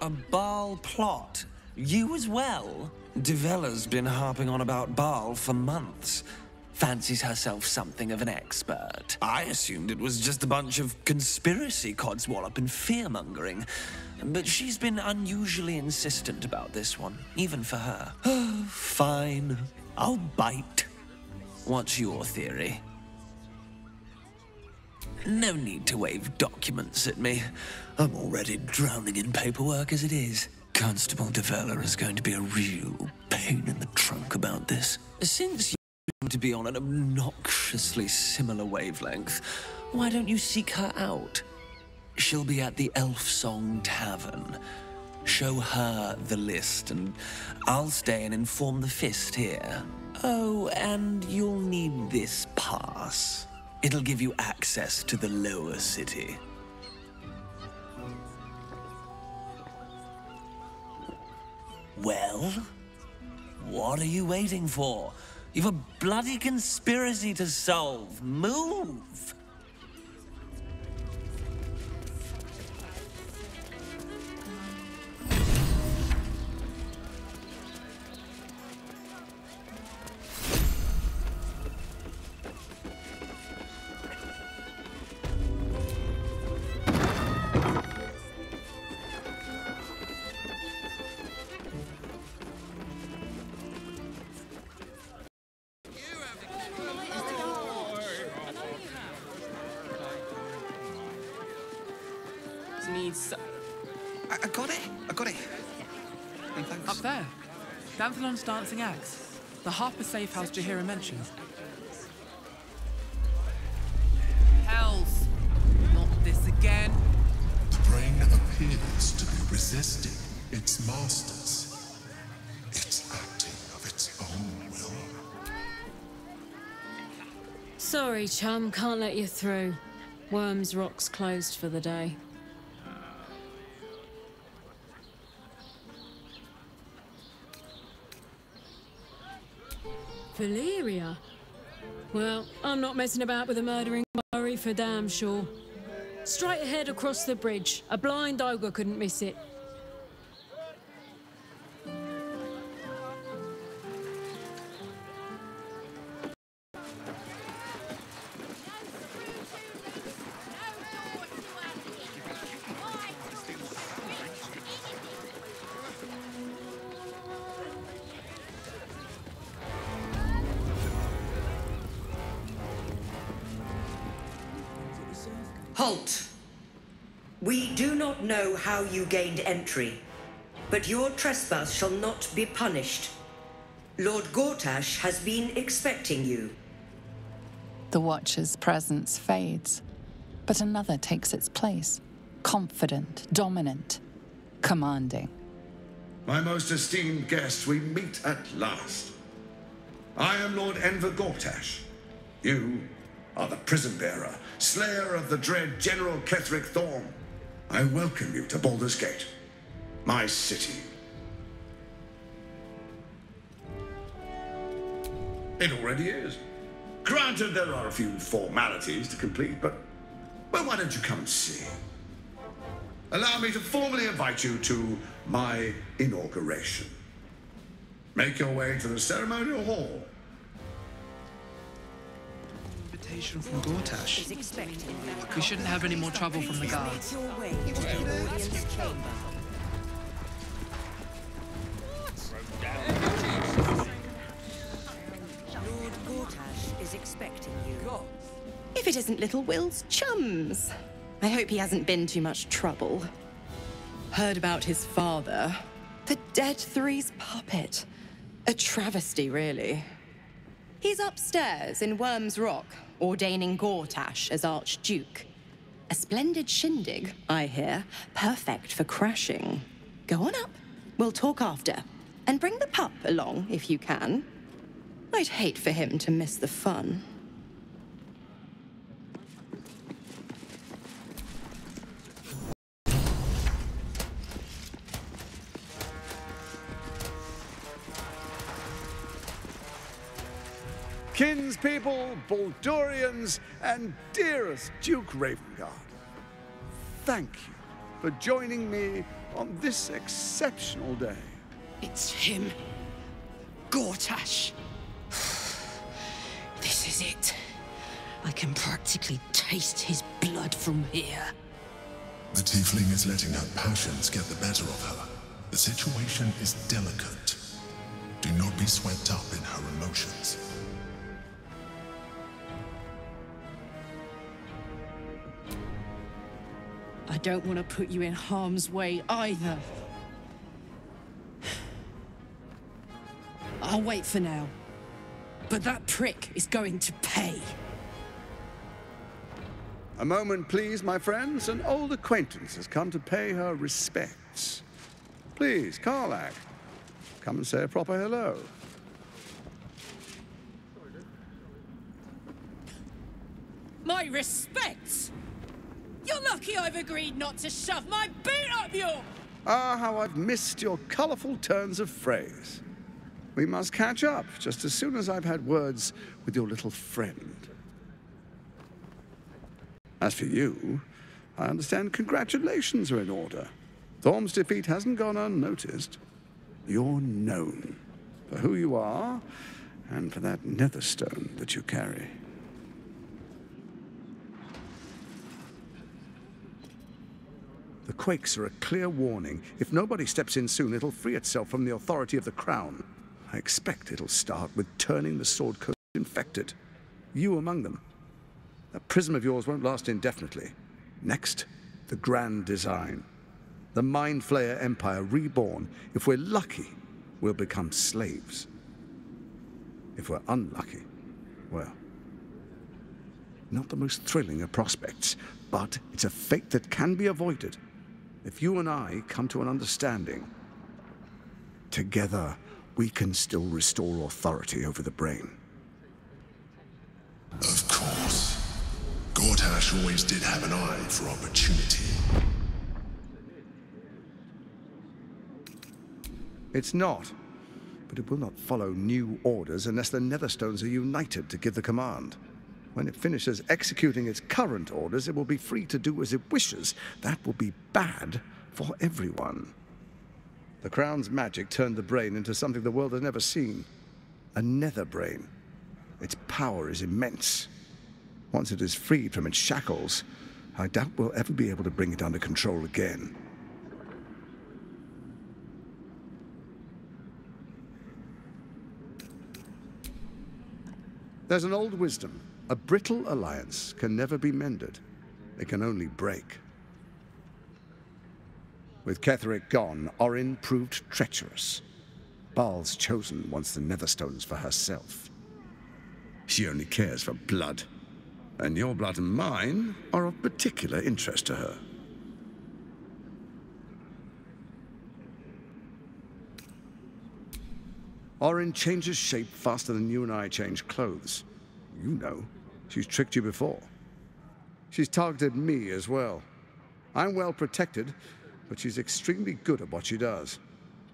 A Baal plot? You as well? Devella's been harping on about Baal for months. Fancies herself something of an expert. I assumed it was just a bunch of conspiracy codswallop and fear-mongering. But she's been unusually insistent about this one, even for her. Fine. I'll bite. What's your theory? No need to wave documents at me. I'm already drowning in paperwork as it is. Constable Devella is going to be a real pain in the trunk about this. Since you seem to be on an obnoxiously similar wavelength, why don't you seek her out? She'll be at the Elf Song Tavern. Show her the list, and I'll stay and inform the Fist here. Oh, and you'll need this pass. It'll give you access to the lower city. Well, what are you waiting for? You've a bloody conspiracy to solve. Move! I got it. I got it. And thanks. Up there. Danthalon's dancing axe. The Harper safe house Jahira mentioned. Hells. Not this again. The brain appears to be resisting its masters. It's acting of its own will. Sorry, chum. Can't let you through. Worms Rock's closed for the day. Valeria? Well, I'm not messing about with a murdering Murray for damn sure. Straight ahead across the bridge. A blind ogre couldn't miss it. Halt! We do not know how you gained entry, but your trespass shall not be punished. Lord Gortash has been expecting you. The Watcher's presence fades, but another takes its place. Confident, dominant, commanding. My most esteemed guest, we meet at last. I am Lord Enver Gortash. You are the prison bearer, slayer of the dread General Ketheric Thorm. I welcome you to Baldur's Gate, my city. It already is. Granted, there are a few formalities to complete, but, well, why don't you come and see? Allow me to formally invite you to my inauguration. Make your way to the ceremonial hall. Invitation from Gortash. We shouldn't have any more trouble from the guards. Lord Gortash is expecting you. If it isn't little Will's chums. I hope he hasn't been too much trouble. Heard about his father. The dead Three's puppet. A travesty, really. He's upstairs in Worm's Rock, ordaining Gortash as Archduke. A splendid shindig, I hear. Perfect for crashing. Go on up. We'll talk after. And bring the pup along, if you can. I'd hate for him to miss the fun. Kinspeople, Baldurians, and dearest Duke Ravengard, thank you for joining me on this exceptional day. It's him. Gortash. This is it. I can practically taste his blood from here. The tiefling is letting her passions get the better of her. The situation is delicate. Do not be swept up in her emotions. I don't want to put you in harm's way either. I'll wait for now. But that prick is going to pay. A moment, please, my friends. An old acquaintance has come to pay her respects. Please, Karlach, come and say a proper hello. My respects! You're lucky I've agreed not to shove my boot up your... Ah, how I've missed your colourful turns of phrase. We must catch up just as soon as I've had words with your little friend. As for you, I understand congratulations are in order. Thorm's defeat hasn't gone unnoticed. You're known for who you are and for that netherstone that you carry. The quakes are a clear warning. If nobody steps in soon, it'll free itself from the authority of the Crown. I expect it'll start with turning the Sword Coast infected. You among them. That prism of yours won't last indefinitely. Next, the grand design. The Mind Flayer Empire reborn. If we're lucky, we'll become slaves. If we're unlucky, well, not the most thrilling of prospects, but it's a fate that can be avoided. If you and I come to an understanding, together we can still restore authority over the brain. Of course. Gortash always did have an eye for opportunity. It's not, but it will not follow new orders unless the Netherstones are united to give the command. When it finishes executing its current orders, it will be free to do as it wishes. That will be bad for everyone. The Crown's magic turned the brain into something the world has never seen. A nether brain. Its power is immense. Once it is freed from its shackles, I doubt we'll ever be able to bring it under control again. There's an old wisdom. A brittle alliance can never be mended. it can only break. With Ketheric gone, Orin proved treacherous. Baal's chosen wants the Netherstones for herself. She only cares for blood, and your blood and mine are of particular interest to her. Orin changes shape faster than you and I change clothes. You know, she's tricked you before. She's targeted me as well. I'm well protected, but she's extremely good at what she does.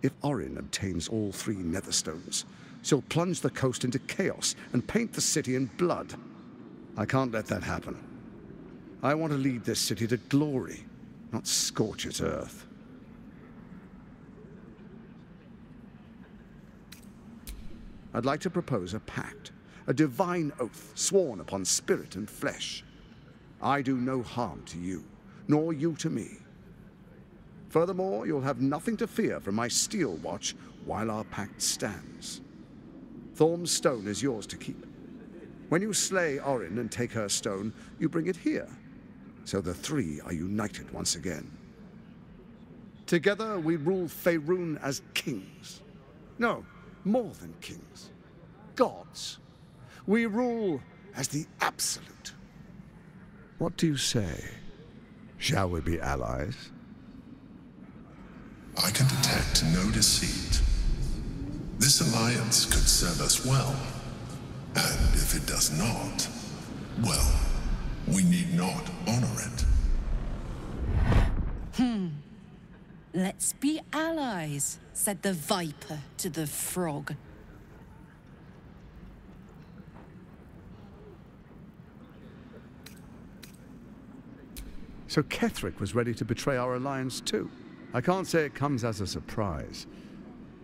If Orin obtains all 3 Netherstones, she'll plunge the coast into chaos and paint the city in blood. I can't let that happen. I want to lead this city to glory, not scorch its earth. I'd like to propose a pact, a divine oath sworn upon spirit and flesh. I do no harm to you, nor you to me. Furthermore, you'll have nothing to fear from my steel watch while our pact stands. Thorm's stone is yours to keep. When you slay Orin and take her stone, you bring it here, so the 3 are united once again. Together we rule Faerun as kings. No, more than kings. Gods. We rule as the Absolute. What do you say? Shall we be allies? I can detect no deceit. This alliance could serve us well. And if it does not, well, we need not honor it. Let's be allies, said the viper to the frog. So Ketheric was ready to betray our alliance too. I can't say it comes as a surprise,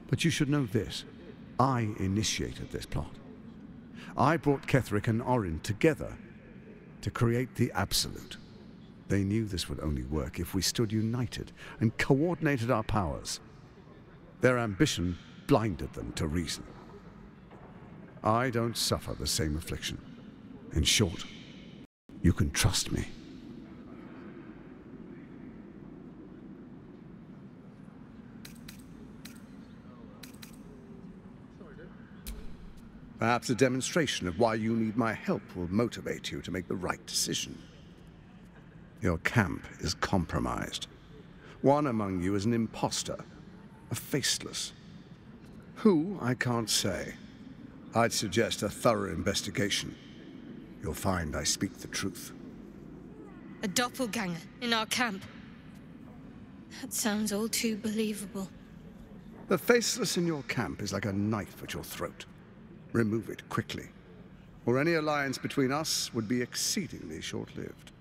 but you should know this. I initiated this plot. I brought Ketheric and Orin together to create the Absolute. They knew this would only work if we stood united and coordinated our powers. Their ambition blinded them to reason. I don't suffer the same affliction. In short, you can trust me. Perhaps a demonstration of why you need my help will motivate you to make the right decision. Your camp is compromised. One among you is an imposter, a faceless. Who, I can't say. I'd suggest a thorough investigation. You'll find I speak the truth. A doppelganger in our camp. That sounds all too believable. The faceless in your camp is like a knife at your throat. Remove it quickly, or any alliance between us would be exceedingly short-lived.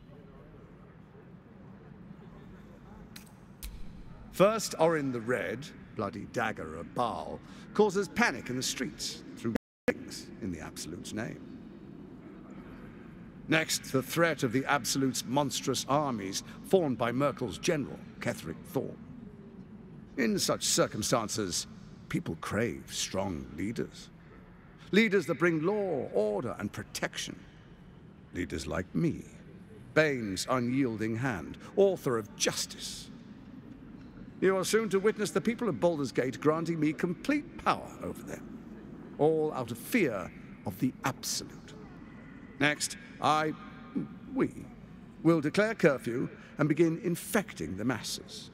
First, Orin the Red, bloody dagger of Baal, causes panic in the streets through things in the Absolute's name. Next, the threat of the Absolute's monstrous armies formed by Merkel's general, Ketheric Thorm. In such circumstances, people crave strong leaders. Leaders that bring law, order, and protection. Leaders like me, Bane's unyielding hand, author of justice. You are soon to witness the people of Baldur's Gate granting me complete power over them, all out of fear of the Absolute. Next, we will declare curfew and begin infecting the masses.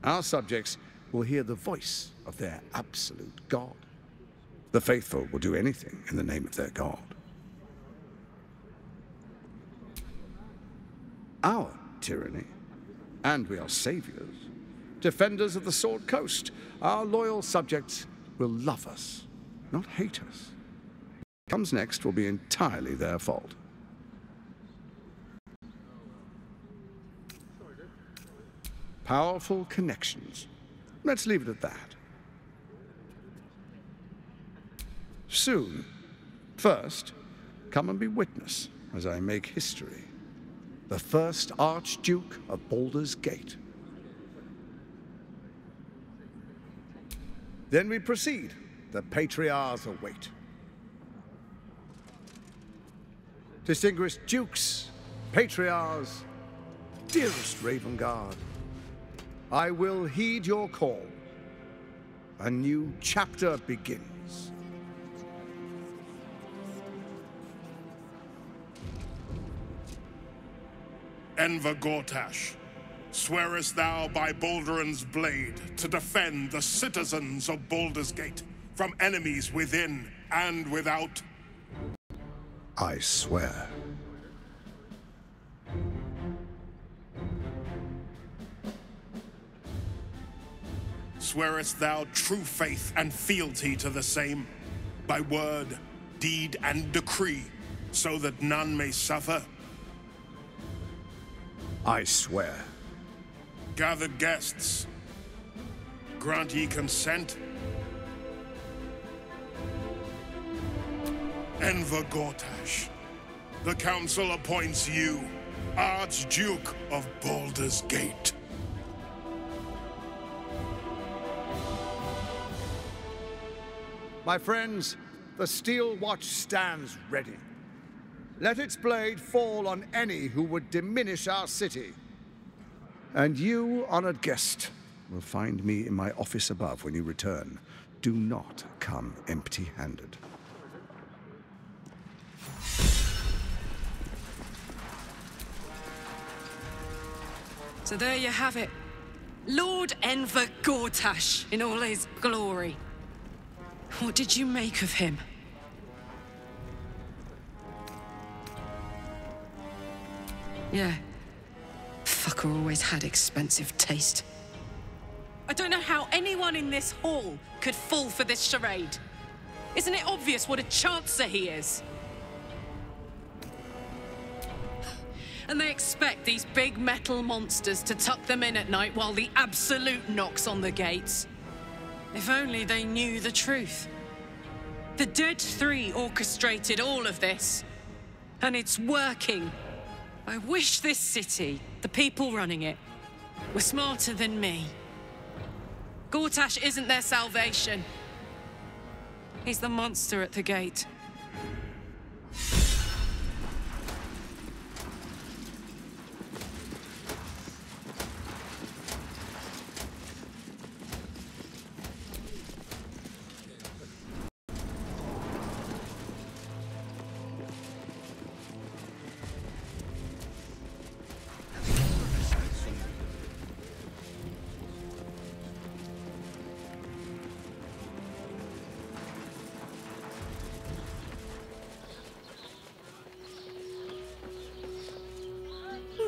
Our subjects will hear the voice of their absolute God. The faithful will do anything in the name of their God. Our tyranny, and we are saviors, defenders of the Sword Coast. Our loyal subjects will love us, not hate us. What comes next will be entirely their fault. Powerful connections. Let's leave it at that. Soon. First, come and be witness as I make history. The first Archduke of Baldur's Gate. Then we proceed. The Patriarchs await. Distinguished dukes, patriarchs, Dearest Ravengard, I will heed your call. A new chapter begins. Enver Gortash, swearest thou by Baldur's blade to defend the citizens of Baldur's Gate from enemies within and without? I swear. Swearest thou true faith and fealty to the same, by word, deed, and decree, so that none may suffer? I swear. Gathered guests, grant ye consent? Enver Gortash, the Council appoints you Archduke of Baldur's Gate. My friends, the Steel Watch stands ready. Let its blade fall on any who would diminish our city. And you, honored guest, will find me in my office above when you return. Do not come empty-handed. So there you have it. Lord Enver Gortash in all his glory. What did you make of him? Yeah. Fucker always had expensive taste. I don't know how anyone in this hall could fall for this charade. Isn't it obvious what a chancer he is? And they expect these big metal monsters to tuck them in at night while the Absolute knocks on the gates. If only they knew the truth. The Dead Three orchestrated all of this. And it's working. I wish this city, the people running it, were smarter than me. Gortash isn't their salvation. He's the monster at the gate.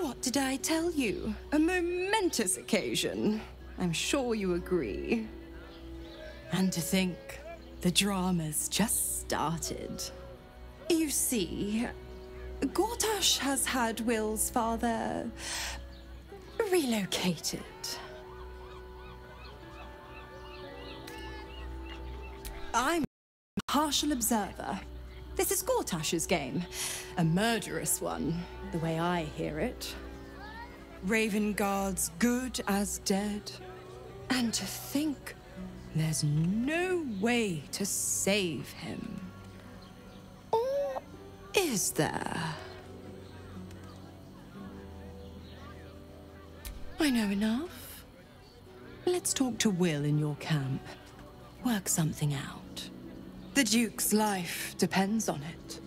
What did I tell you? A momentous occasion. I'm sure you agree. And to think, the drama's just started. You see, Gortash has had Will's father relocated. I'm a partial observer. This is Gortash's game. A murderous one, the way I hear it. Ravengard's good as dead. And to think, there's no way to save him. Or is there? I know enough. Let's talk to Will in your camp. Work something out. The Duke's life depends on it.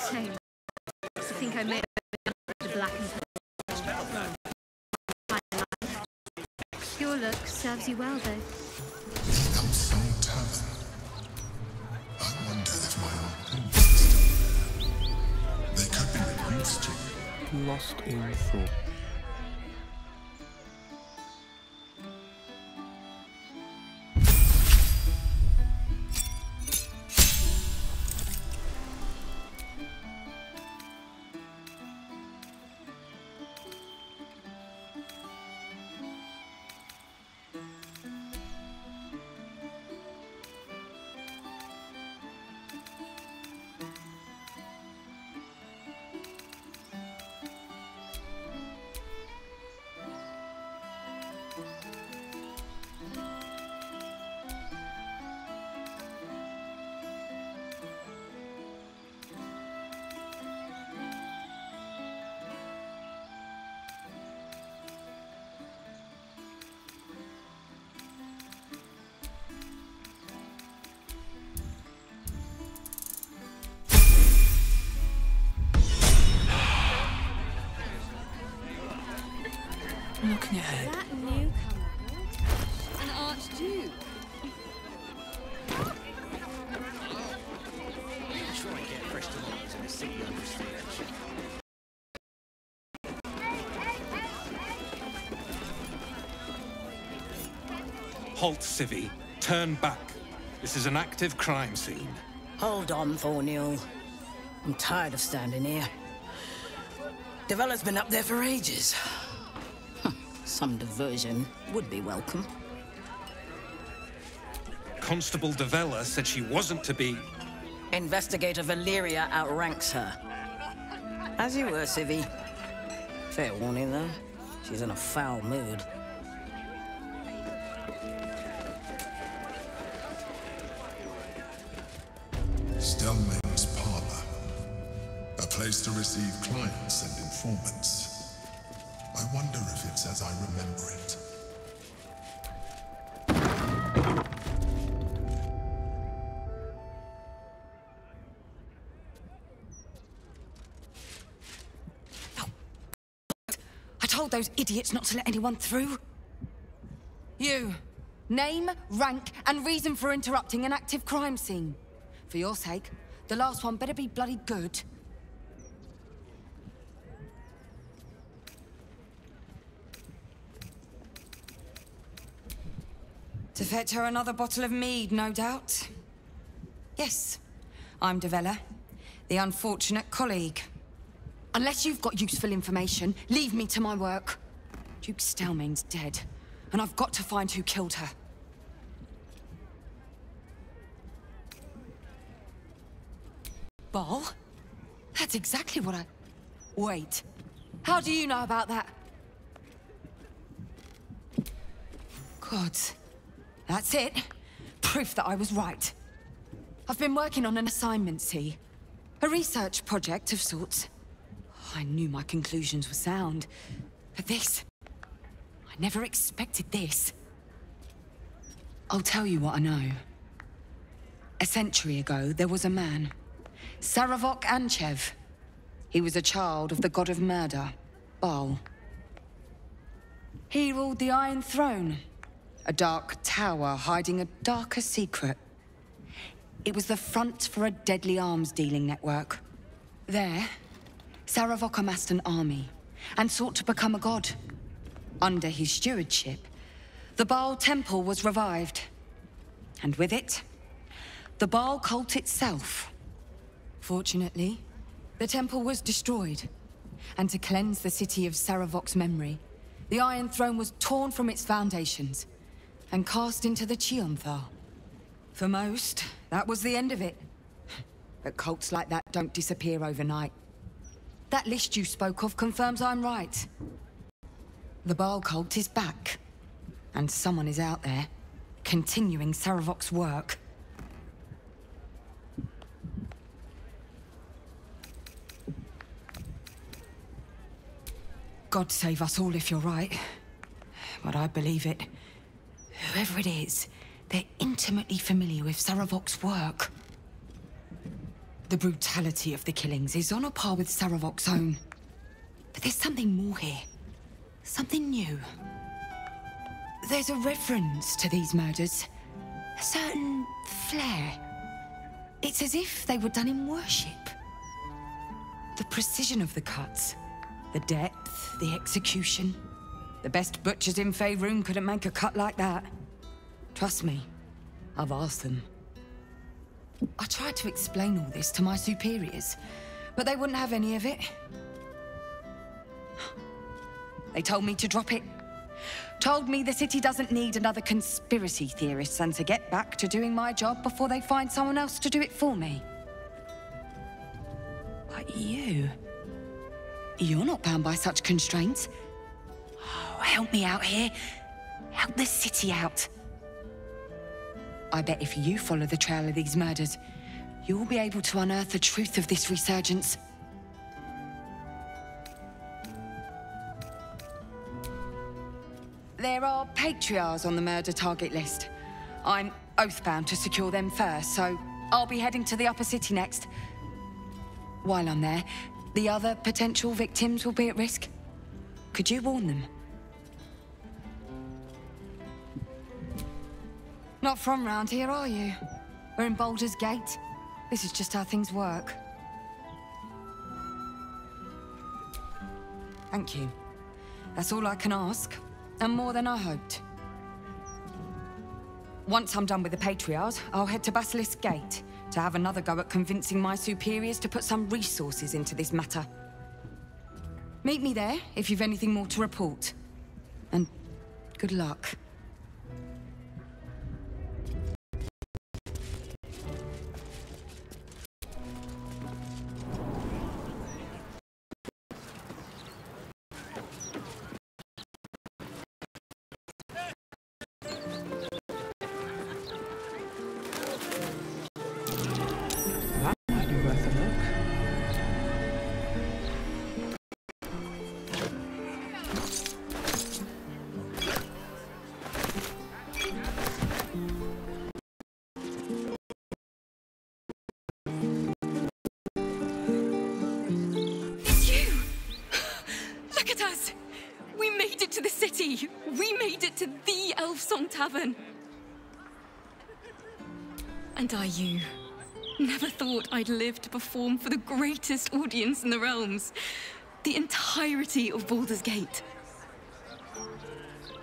tame. I think I may have been the black and purple. Your look serves you well, though. The Unsung Tavern. I wonder if my old they could be reduced to Lost in thought. Looking ahead. That newcomer, an archduke. Try and get fresh tomatoes in the city under siege. Halt, Civvy. Turn back. This is an active crime scene. Hold on, Thornhill. I'm tired of standing here. Devella's been up there for ages. Some diversion would be welcome. Constable Devella said she wasn't to be... Investigator Valeria outranks her. As you were, Civvy. Fair warning, though. She's in a foul mood. Stellmane's Parlor. A place to receive clients and informants. I wonder if it's as I remember it. I told those idiots not to let anyone through. You. Name, rank, and reason for interrupting an active crime scene. For your sake, the last one better be bloody good. To fetch her another bottle of mead, no doubt. Yes, I'm Devella, the unfortunate colleague. Unless you've got useful information, leave me to my work. Duke Stellmane's dead, and I've got to find who killed her. Ball? That's exactly what I... Wait. How do you know about that? Gods. That's it. Proof that I was right. I've been working on an assignment, see? A research project of sorts. I knew my conclusions were sound. But this... I never expected this. I'll tell you what I know. A century ago, there was a man. Saravok Anchev. He was a child of the god of murder, Baal. He ruled the Iron Throne. A dark tower hiding a darker secret. It was the front for a deadly arms-dealing network. There, Saravok amassed an army and sought to become a god. Under his stewardship, the Baal temple was revived. And with it, the Baal cult itself. Fortunately, the temple was destroyed. And to cleanse the city of Saravok's memory, the Iron Throne was torn from its foundations and cast into the Chionthar. For most, that was the end of it. But cults like that don't disappear overnight. That list you spoke of confirms I'm right. The Baal cult is back. And someone is out there, continuing Saravok's work. God save us all if you're right. But I believe it. Whoever it is, they're intimately familiar with Saravok's work. The brutality of the killings is on a par with Saravok's own. But there's something more here. Something new. There's a reference to these murders. A certain flair. It's as if they were done in worship. The precision of the cuts. The depth, the execution. The best butchers in Faerun couldn't make a cut like that. Trust me, I've asked them. I tried to explain all this to my superiors, but they wouldn't have any of it. They told me to drop it. Told me the city doesn't need another conspiracy theorist and to get back to doing my job before they find someone else to do it for me. But you're not bound by such constraints. Oh, help me out here. Help the city out. I bet if you follow the trail of these murders, you'll be able to unearth the truth of this resurgence. There are patriarchs on the murder target list. I'm oath-bound to secure them first, so I'll be heading to the upper city next. While I'm there, the other potential victims will be at risk. Could you warn them? Not from round here, are you? We're in Baldur's Gate. This is just how things work. Thank you. That's all I can ask, and more than I hoped. Once I'm done with the Patriarchs, I'll head to Basilisk Gate to have another go at convincing my superiors to put some resources into this matter. Meet me there if you've anything more to report. And good luck. We made it to the Elfsong Tavern. And you never thought I'd live to perform for the greatest audience in the realms. The entirety of Baldur's Gate.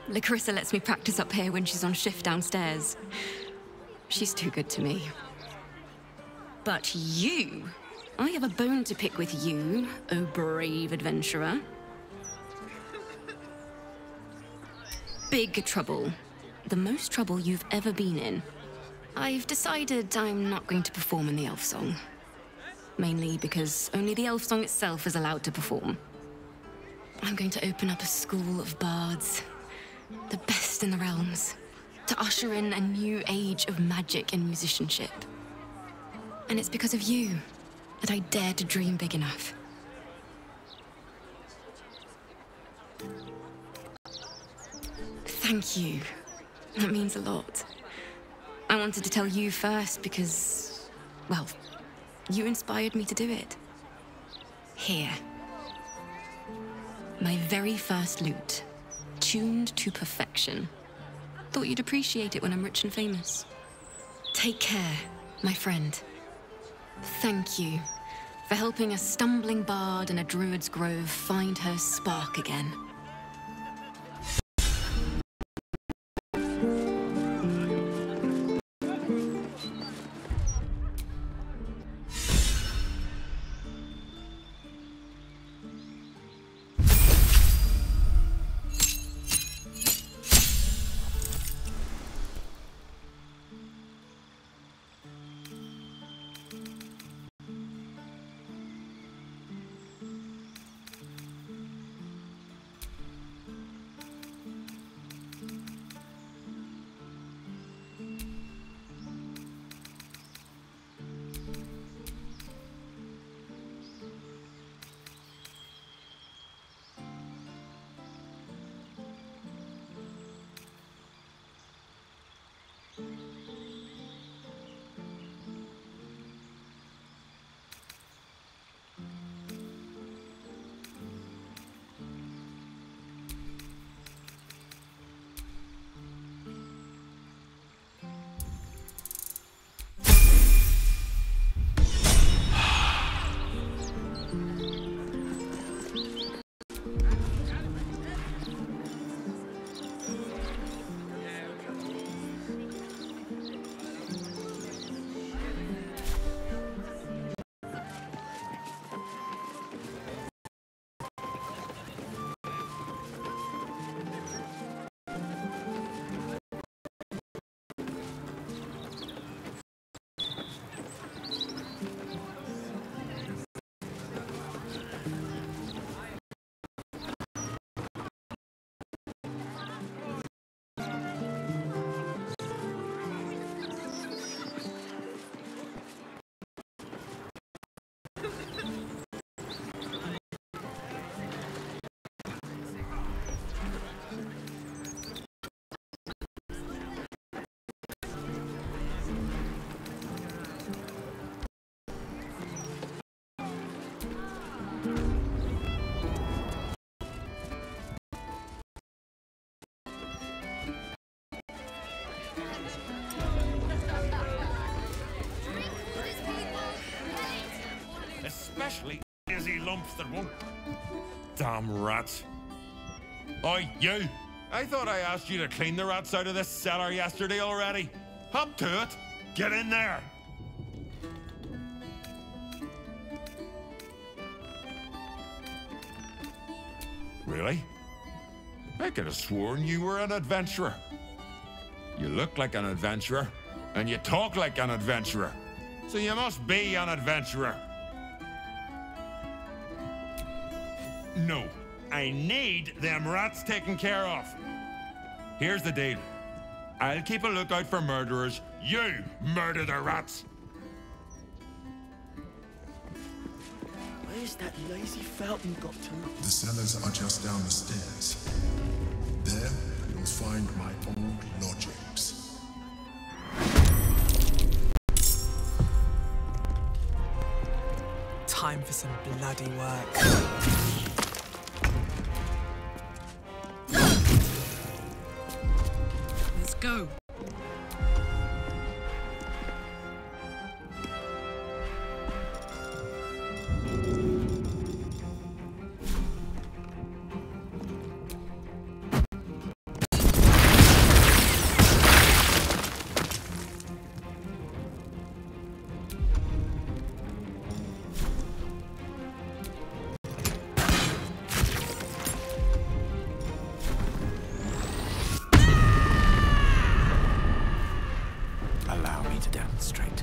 Larissa lets me practice up here when she's on shift downstairs. She's too good to me. But I have a bone to pick with you, oh brave adventurer. Big trouble. The most trouble you've ever been in. I've decided I'm not going to perform in the elf song. Mainly because only the elf song itself is allowed to perform. I'm going to open up a school of bards. The best in the realms. To usher in a new age of magic and musicianship. And it's because of you that I dared to dream big enough. Thank you. That means a lot. I wanted to tell you first because, well, you inspired me to do it. Here. My very first lute. Tuned to perfection. Thought you'd appreciate it when I'm rich and famous. Take care, my friend. Thank you for helping a stumbling bard in a druid's grove find her spark again. Especially dizzy lumps that won't... Damn rats. Oi, you! I thought I asked you to clean the rats out of this cellar yesterday already. Hop to it. Get in there. Really? I could have sworn you were an adventurer. You look like an adventurer, and you talk like an adventurer. So you must be an adventurer. No, I need them rats taken care of. Here's the deal. I'll keep a lookout for murderers. You murder the rats. Where's that lazy Felton got to? The cellars are just down the stairs. There, you'll find my old lodgings. Time for some bloody work. Let's go. Allow me to demonstrate.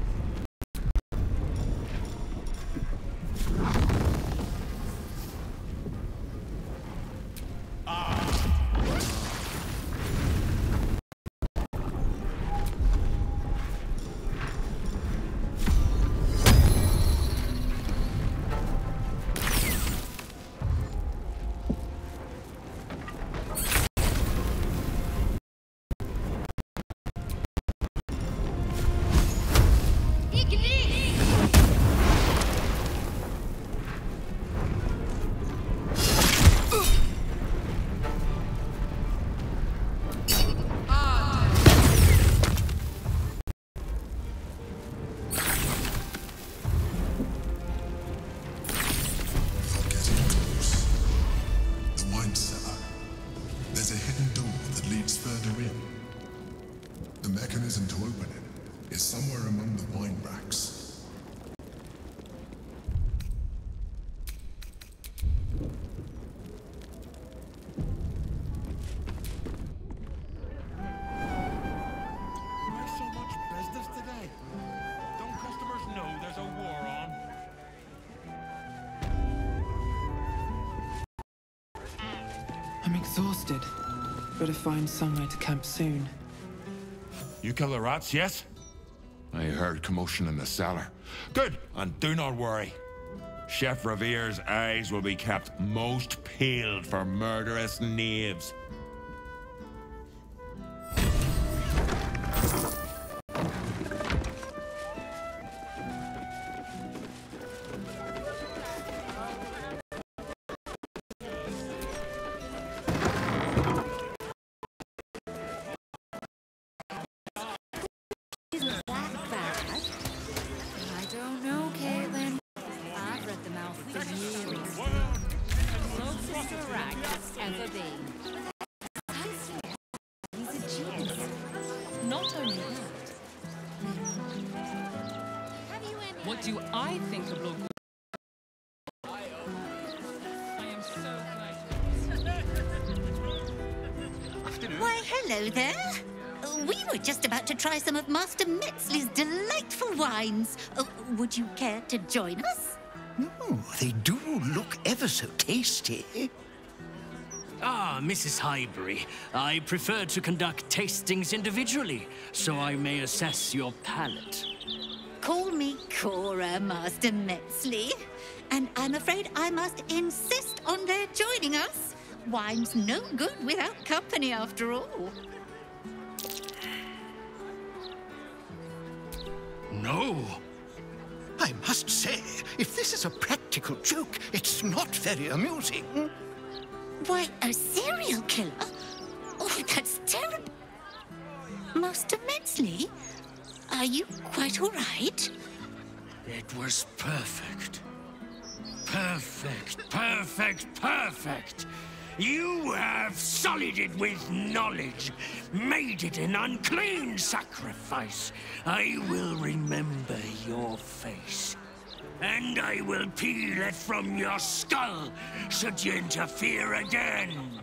mechanism to open it is somewhere among the wine racks. Why so much business today? Don't customers know there's a war on? I'm exhausted. Better find somewhere to camp soon. You kill the rats, yes? I heard commotion in the cellar. Good, and do not worry. Chef Revere's eyes will be kept most peeled for murderous knaves. What do I think of Lord? I am so glad. Why, hello there. We were just about to try some of Master Metzley's delightful wines. Would you care to join us? Oh, they do look ever so tasty. Ah, Mrs. Highbury, I prefer to conduct tastings individually, so I may assess your palate. Call me Cora, Master Metzley. And I'm afraid I must insist on their joining us. Wine's no good without company, after all. No. I must say, if this is a practical joke, it's not very amusing. Why, a serial killer? Oh, that's terrible. Master Metzley, are you quite all right? It was perfect. Perfect, perfect, perfect! You have sullied it with knowledge, made it an unclean sacrifice. I will remember your face, and I will peel it from your skull should you interfere again.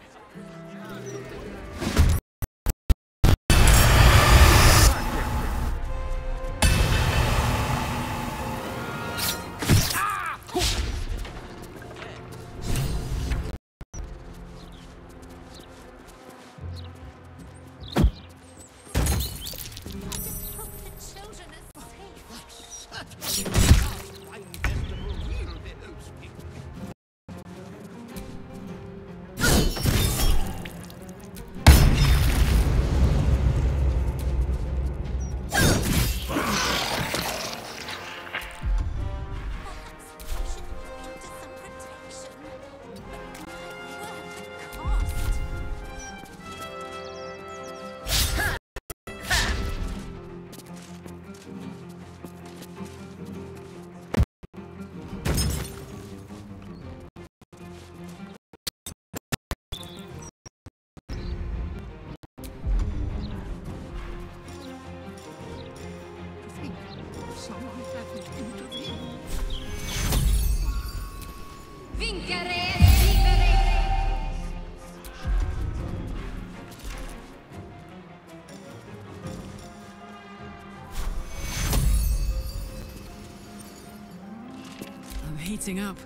I'm heating up.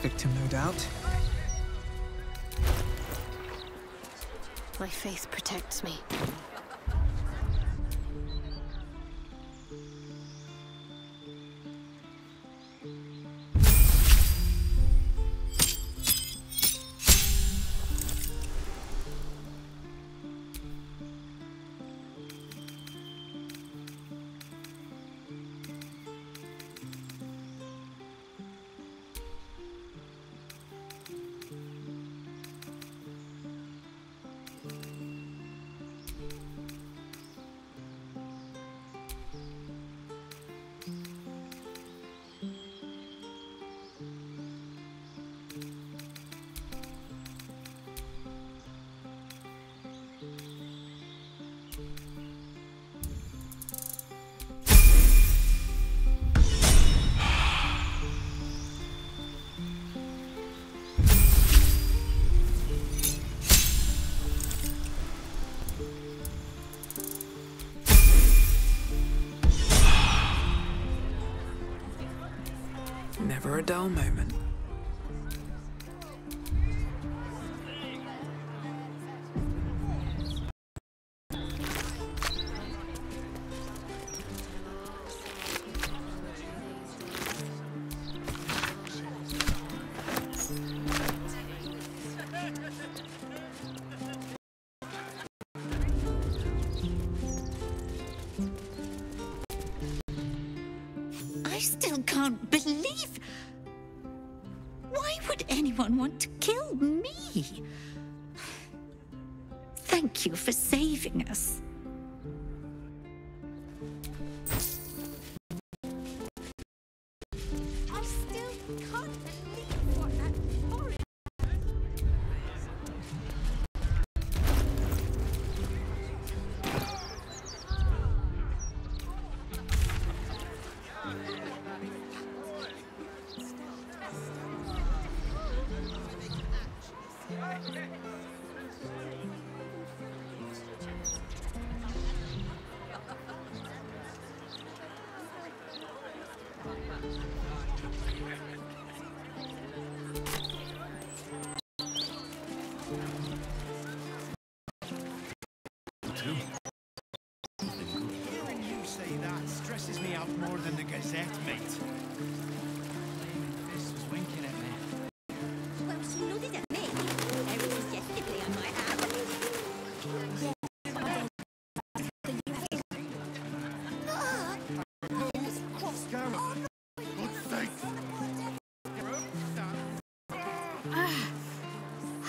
Victim, no doubt. My faith protects me. Never a dull moment. I still can't believe... Why would anyone want to kill me? Thank you for saving us. I still can't believe what that horrid... too. Hearing you say that stresses me out more than the Gazette, mate. This was winking at me. Well, she nodded at me. Very suggestively, I might have.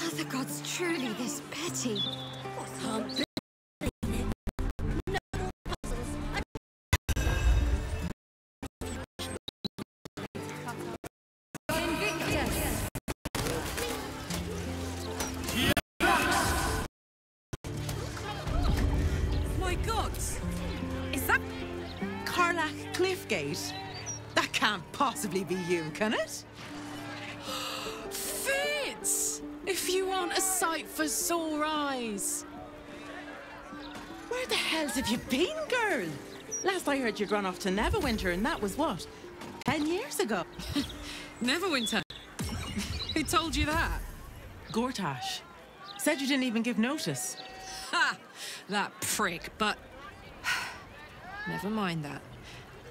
Are the gods truly this petty? My gods! Is that Karlach Cliffgate? That can't possibly be you, can it? Fitz! If you aren't a sight for sore eyes. Where the hell have you been, girl? Last I heard you'd run off to Neverwinter, and that was what? 10 years ago. Neverwinter? Who told you that? Gortash. Said you didn't even give notice. Ha! That prick, but... Never mind that.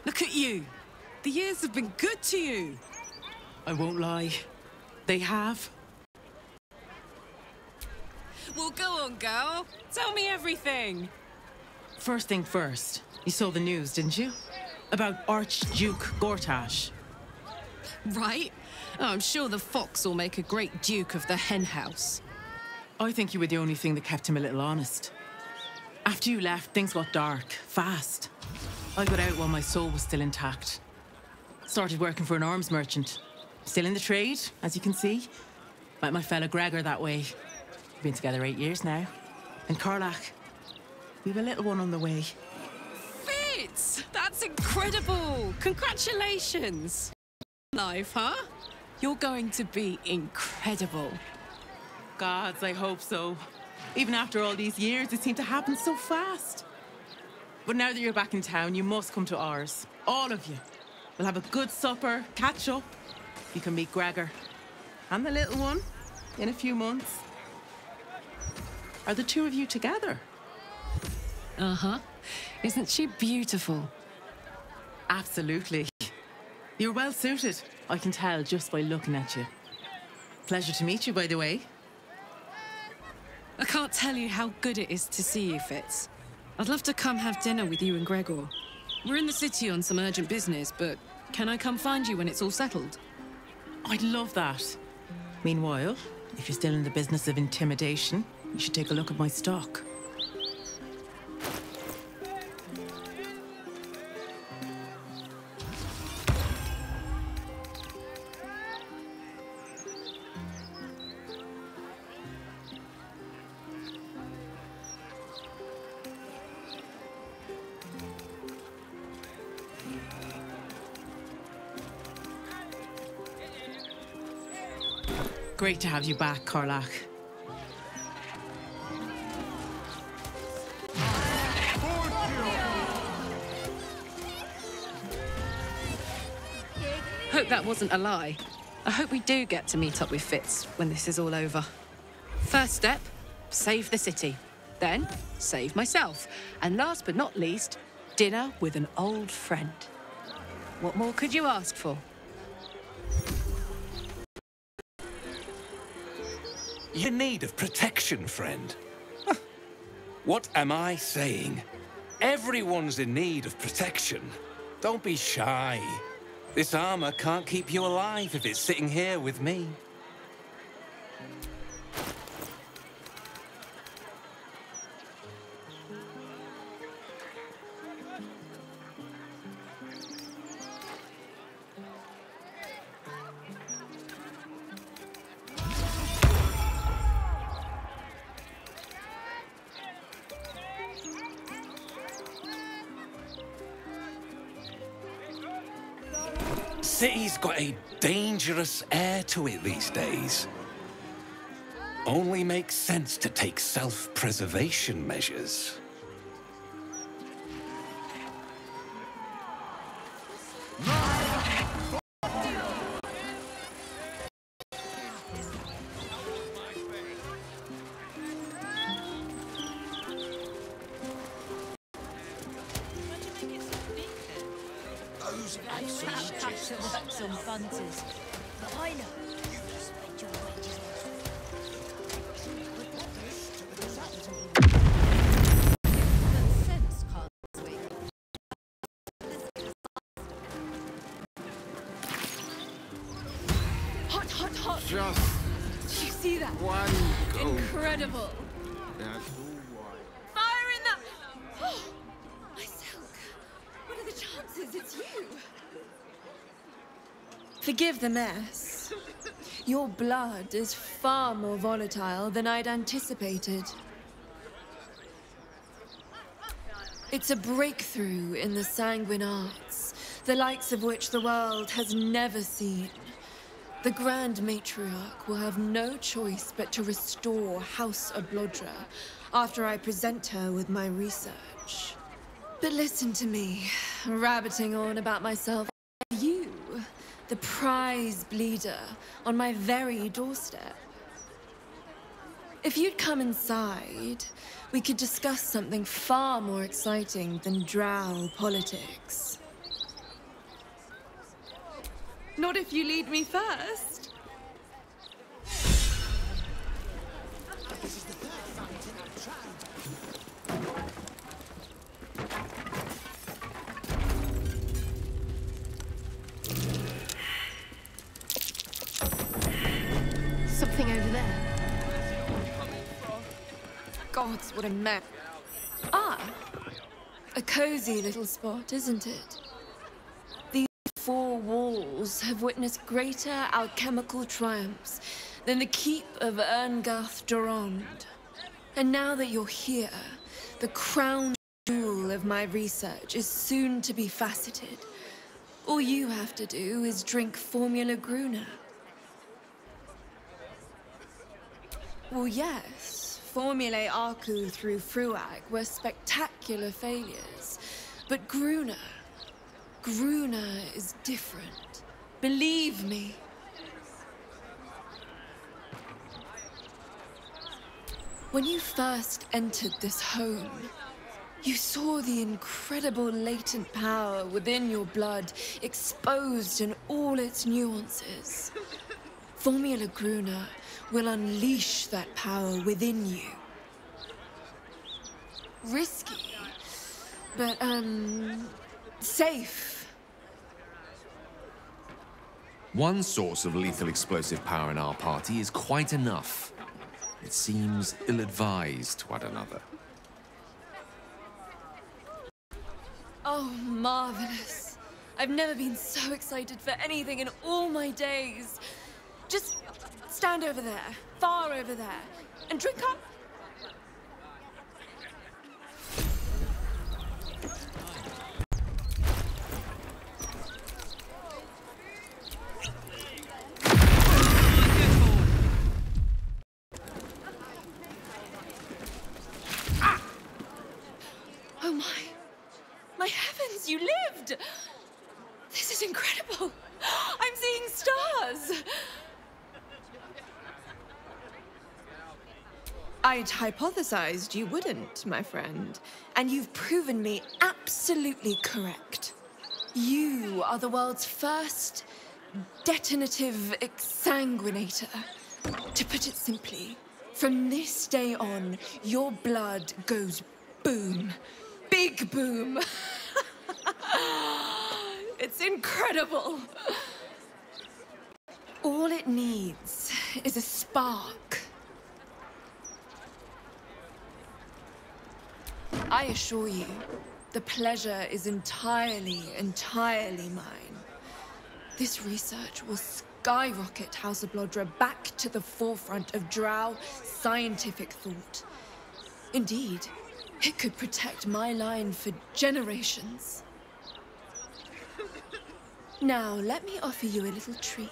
Look at you. The years have been good to you. I won't lie. They have. Well, go on, girl. Tell me everything. First thing first, you saw the news, didn't you? About Archduke Gortash. Right? Oh, I'm sure the fox will make a great duke of the hen house. I think you were the only thing that kept him a little honest. After you left, things got dark, fast. I got out while my soul was still intact. Started working for an arms merchant. Still in the trade, as you can see. Met my fella Gregor that way. Been together 8 years now. And Karlach, we've a little one on the way. Fitz! That's incredible! Congratulations! Life, huh? You're going to be incredible. Gods, I hope so. Even after all these years, it seemed to happen so fast. But now that you're back in town, you must come to ours. All of you. We'll have a good supper, catch up. You can meet Gregor. And the little one in a few months. Are the two of you together? Uh-huh. Isn't she beautiful? Absolutely. You're well suited. I can tell just by looking at you. Pleasure to meet you, by the way. I can't tell you how good it is to see you, Fitz. I'd love to come have dinner with you and Gregor. We're in the city on some urgent business, but can I come find you when it's all settled? I'd love that. Meanwhile, if you're still in the business of intimidation, you should take a look at my stock. Great to have you back, Karlach. Hope that wasn't a lie. I hope we do get to meet up with Fitz when this is all over. First step, save the city. Then, save myself. And last but not least, dinner with an old friend. What more could you ask for? You're in need of protection, friend. What am I saying? Everyone's in need of protection. Don't be shy. This armor can't keep you alive if it's sitting here with me. City's got a dangerous air to it these days. Only makes sense to take self-preservation measures. Some bunters. I know. You spend your wages. Hot, hot, hot! Just Did you see that? one go. Incredible! That's Fire in the... Oh, my silk. What are the chances it's you? Forgive the mess. Your blood is far more volatile than I'd anticipated. It's a breakthrough in the sanguine arts, the likes of which the world has never seen. The Grand Matriarch will have no choice but to restore House Baldur after I present her with my research. But listen to me, rabbiting on about myself. You, the prize bleeder, on my very doorstep. If you'd come inside, we could discuss something far more exciting than drow politics. Not if you lead me first. Something over there. Gods, what a mess. Ah, a cozy little spot, isn't it? These four walls have witnessed greater alchemical triumphs than the keep of Erngarth Durand. And now that you're here, the crown jewel of my research is soon to be faceted. All you have to do is drink Formula Gruna. Well, yes, Formulae Arcu through Fruag were spectacular failures. But Gruna is different. Believe me. When you first entered this home, you saw the incredible latent power within your blood exposed in all its nuances. Formula Gruna will unleash that power within you. Risky, but, safe. One source of lethal explosive power in our party is quite enough. It seems ill-advised to add another. Oh, marvelous. I've never been so excited for anything in all my days. Just stand over there, far over there, and drink up. Oh my heavens, you lived! This is incredible. I'm seeing stars. I'd hypothesized you wouldn't, my friend, and you've proven me absolutely correct. You are the world's first detonative exsanguinator. To put it simply, from this day on, your blood goes boom. Big boom. It's incredible. All it needs is a spark. I assure you, the pleasure is entirely mine. This research will skyrocket House of Baldur back to the forefront of drow scientific thought. Indeed, it could protect my line for generations. Now, let me offer you a little treat.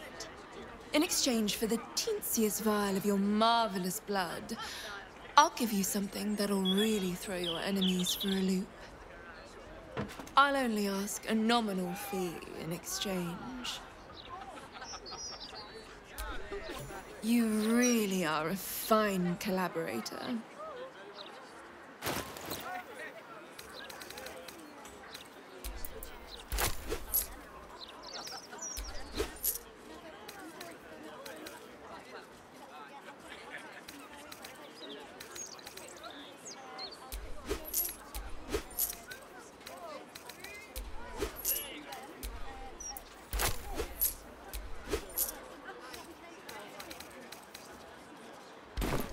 In exchange for the teensiest vial of your marvelous blood, I'll give you something that'll really throw your enemies for a loop. I'll only ask a nominal fee in exchange. You really are a fine collaborator.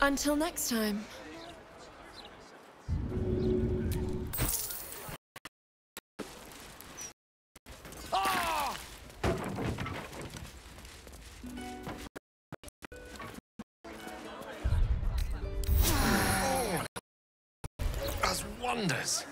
Until next time. As wonders.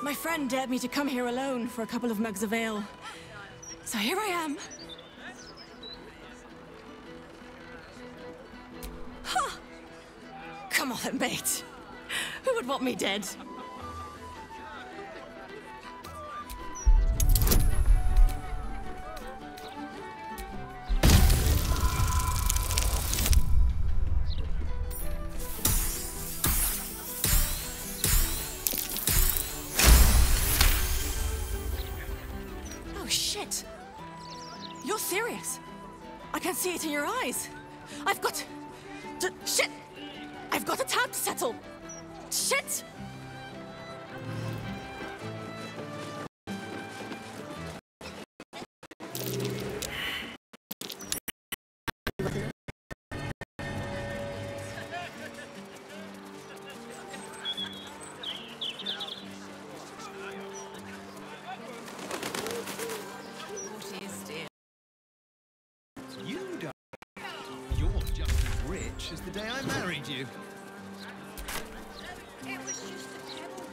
My friend dared me to come here alone for a couple of mugs of ale. So here I am. Huh! Come on, mate. Who would want me dead? You're serious? I can see it in your eyes. I've got to... Shit! I've got a tab to settle. Shit! As the day I married you. It was just a pebble.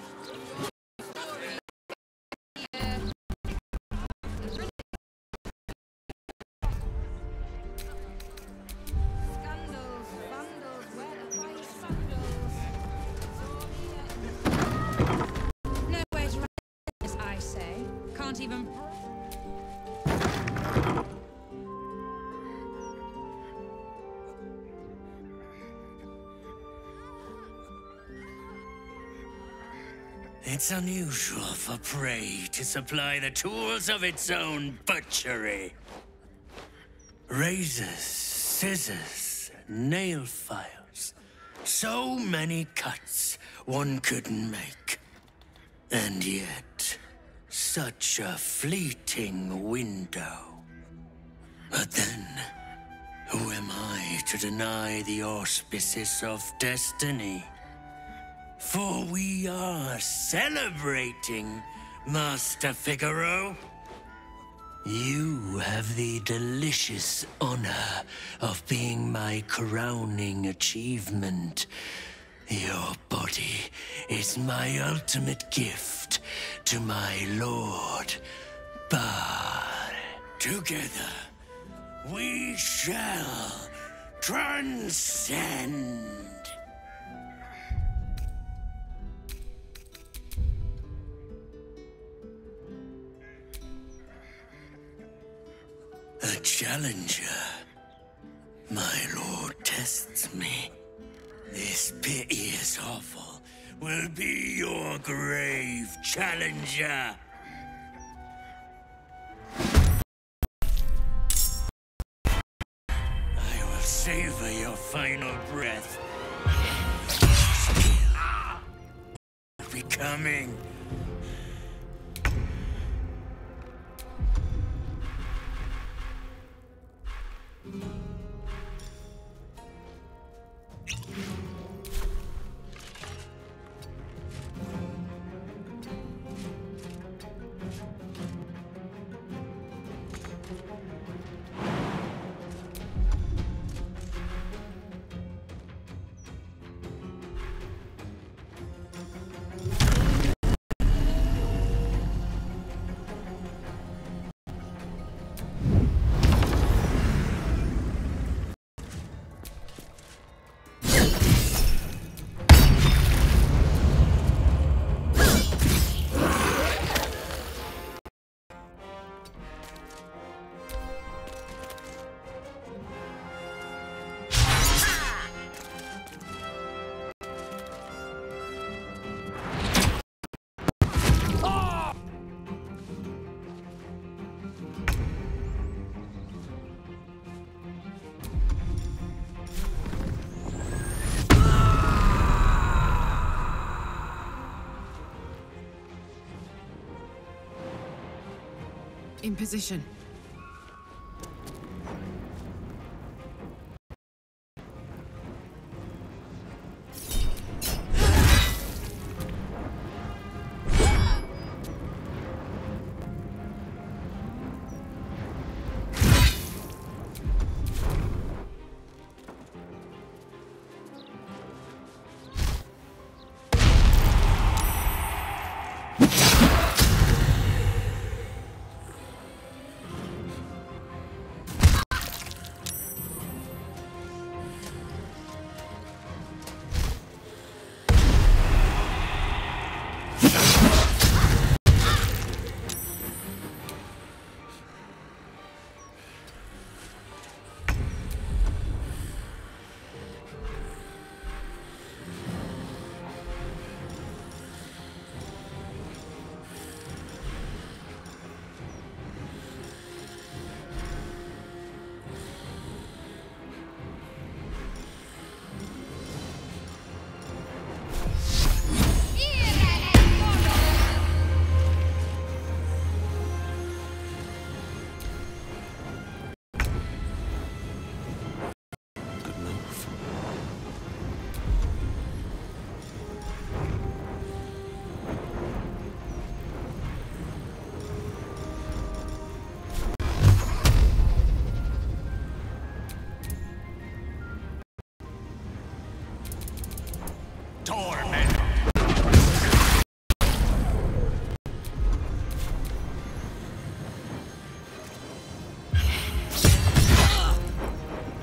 Scandals, vandals, where the price vandals. Nowhere to run this, I say. Can't even. It's unusual for prey to supply the tools of its own butchery. Razors, scissors, nail files. So many cuts one couldn't make. And yet, such a fleeting window. But then, who am I to deny the auspices of destiny? For we are celebrating, Master Figaro. You have the delicious honor of being my crowning achievement. Your body is my ultimate gift to my lord, Bard. Together, we shall transcend. A challenger. My lord tests me. This piteous hovel will be your grave, challenger. I will savor your final breath. Becoming. In position.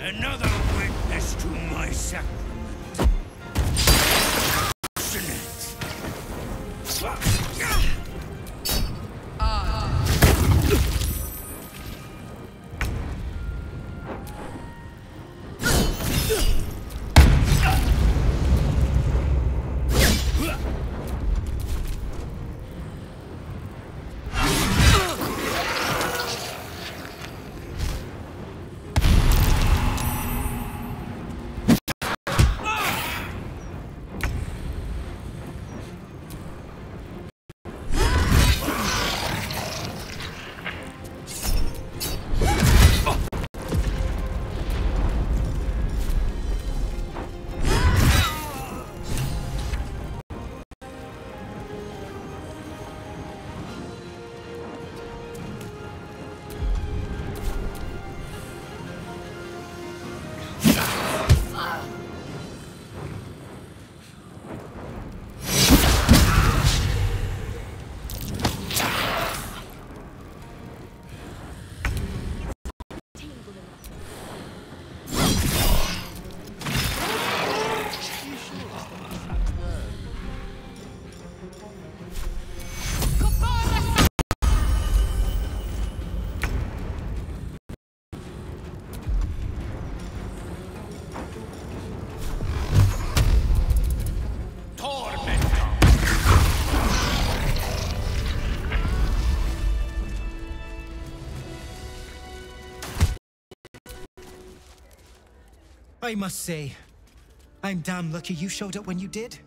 Another witness to my sacrament. I must say, I'm damn lucky you showed up when you did.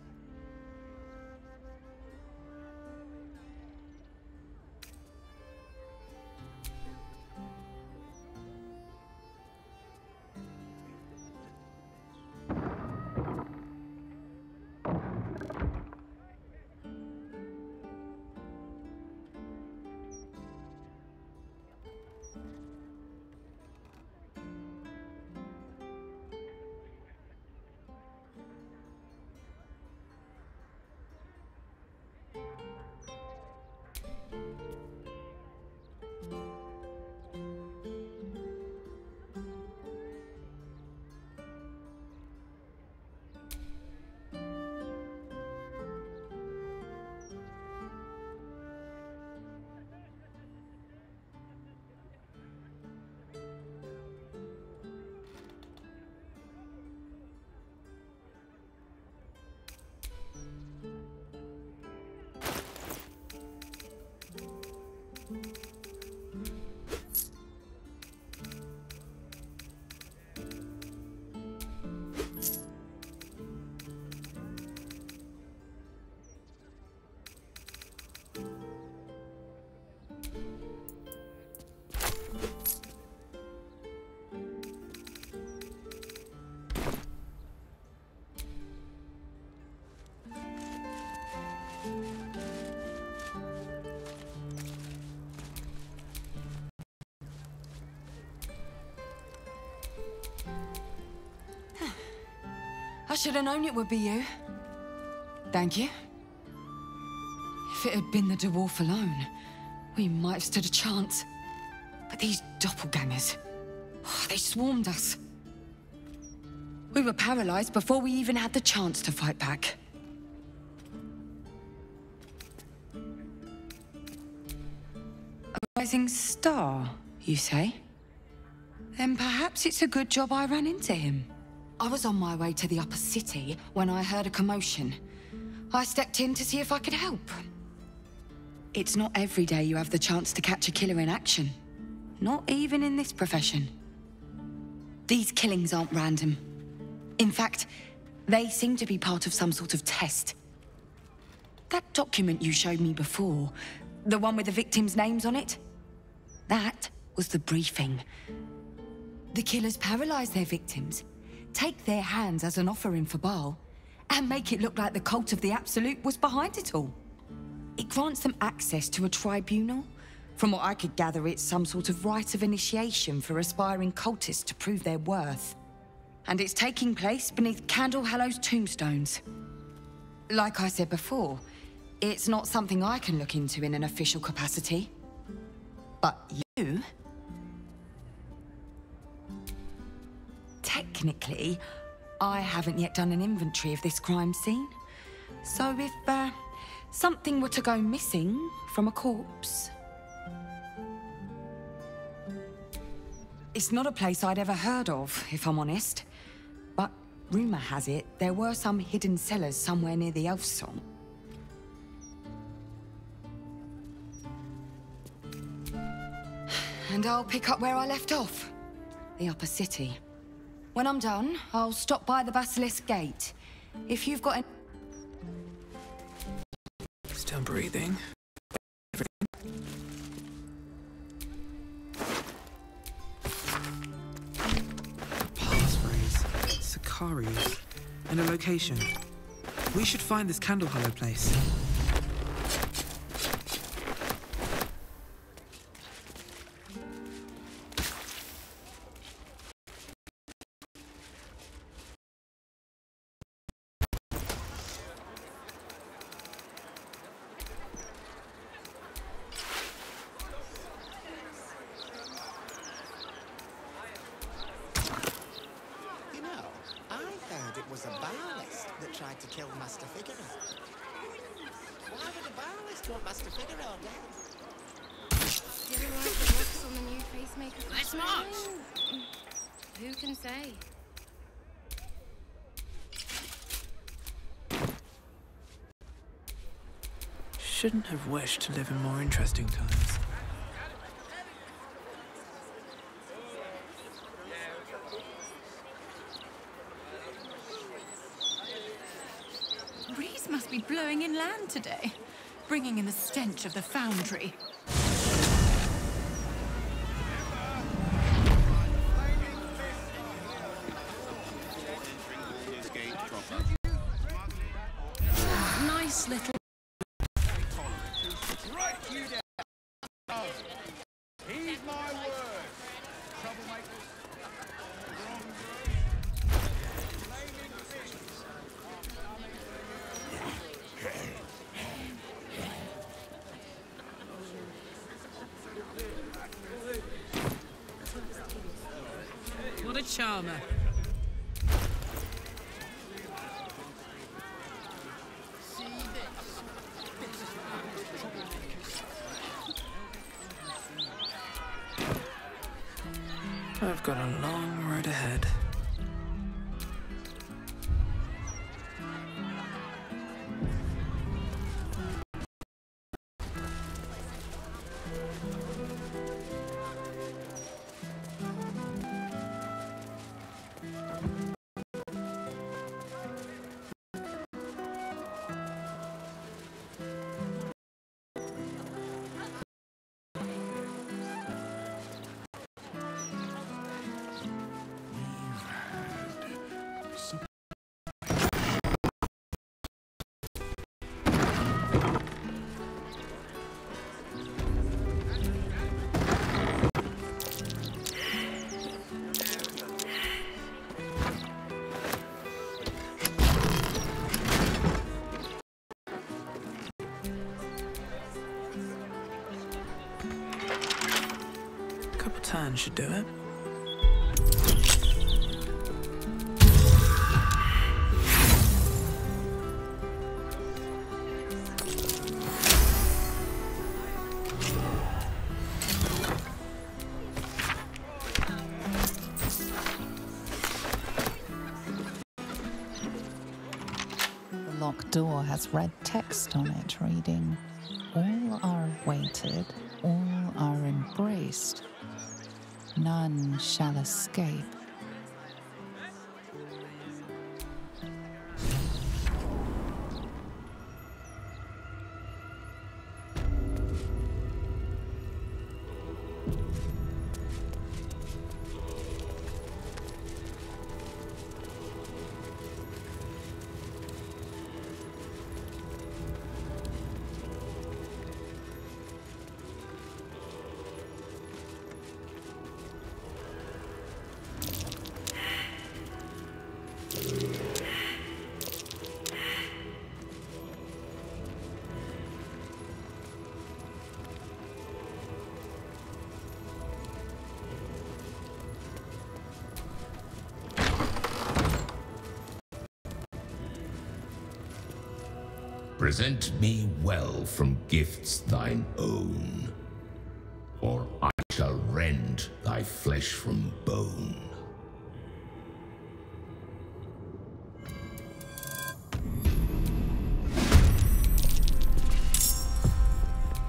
should have known it would be you. Thank you. If it had been the dwarf alone, we might have stood a chance. But these doppelgangers, they swarmed us. We were paralyzed before we even had the chance to fight back. A rising star, you say? Then perhaps it's a good job I ran into him. I was on my way to the upper city when I heard a commotion. I stepped in to see if I could help. It's not every day you have the chance to catch a killer in action. Not even in this profession. These killings aren't random. In fact, they seem to be part of some sort of test. That document you showed me before, the one with the victims' names on it, that was the briefing. The killers paralyze their victims, take their hands as an offering for Baal, and make it look like the cult of the Absolute was behind it all. It grants them access to a tribunal. From what I could gather, it's some sort of rite of initiation for aspiring cultists to prove their worth. And it's taking place beneath Candle Hallow's tombstones. Like I said before, it's not something I can look into in an official capacity. But you... Technically, I haven't yet done an inventory of this crime scene. So if, something were to go missing from a corpse... It's not a place I'd ever heard of, if I'm honest. But rumor has it, there were some hidden cellars somewhere near the Elf Song. And I'll pick up where I left off. The upper city. When I'm done, I'll stop by the Basilisk Gate. If you've got any... Still breathing. Passphrase. Sicarius. And a location. We should find this Candle Hollow place. Shouldn't have wished to live in more interesting times. Breeze must be blowing inland today, bringing in the stench of the foundry. Nice little... Heed my word. Troublemakers. What a charmer. I've got a long road ahead. couple turns should do it. The locked door has red text on it reading, "All are weighted, all are embraced. None shall escape." Present me well from gifts thine own, or I shall rend thy flesh from bone.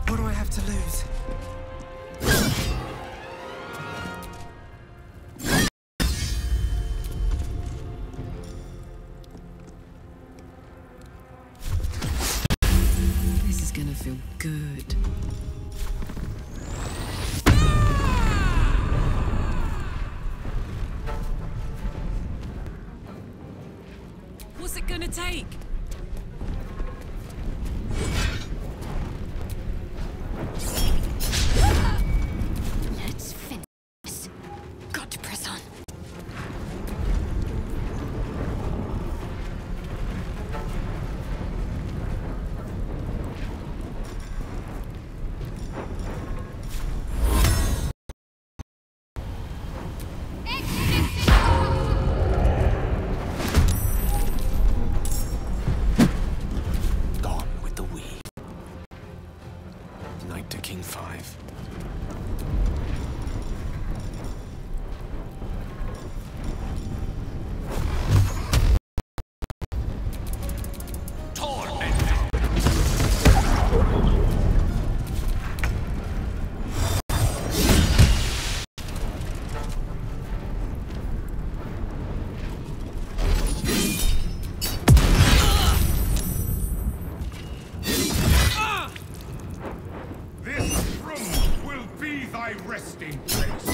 What do I have to lose? This is gonna feel good. What's it gonna take? Let's finish this. Got to press on. Gone with the weave. Knight to King 5. This room will be thy resting place.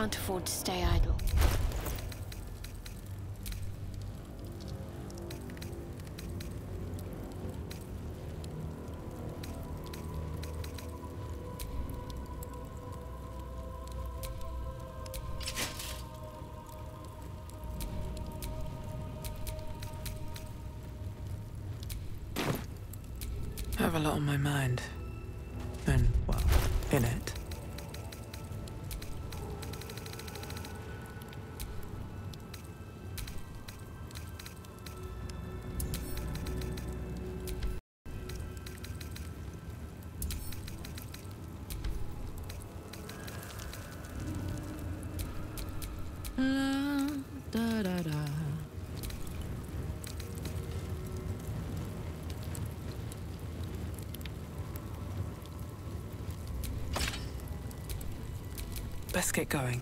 can't afford to stay idle. I have a lot on my mind. And, well, in it. Let's get going.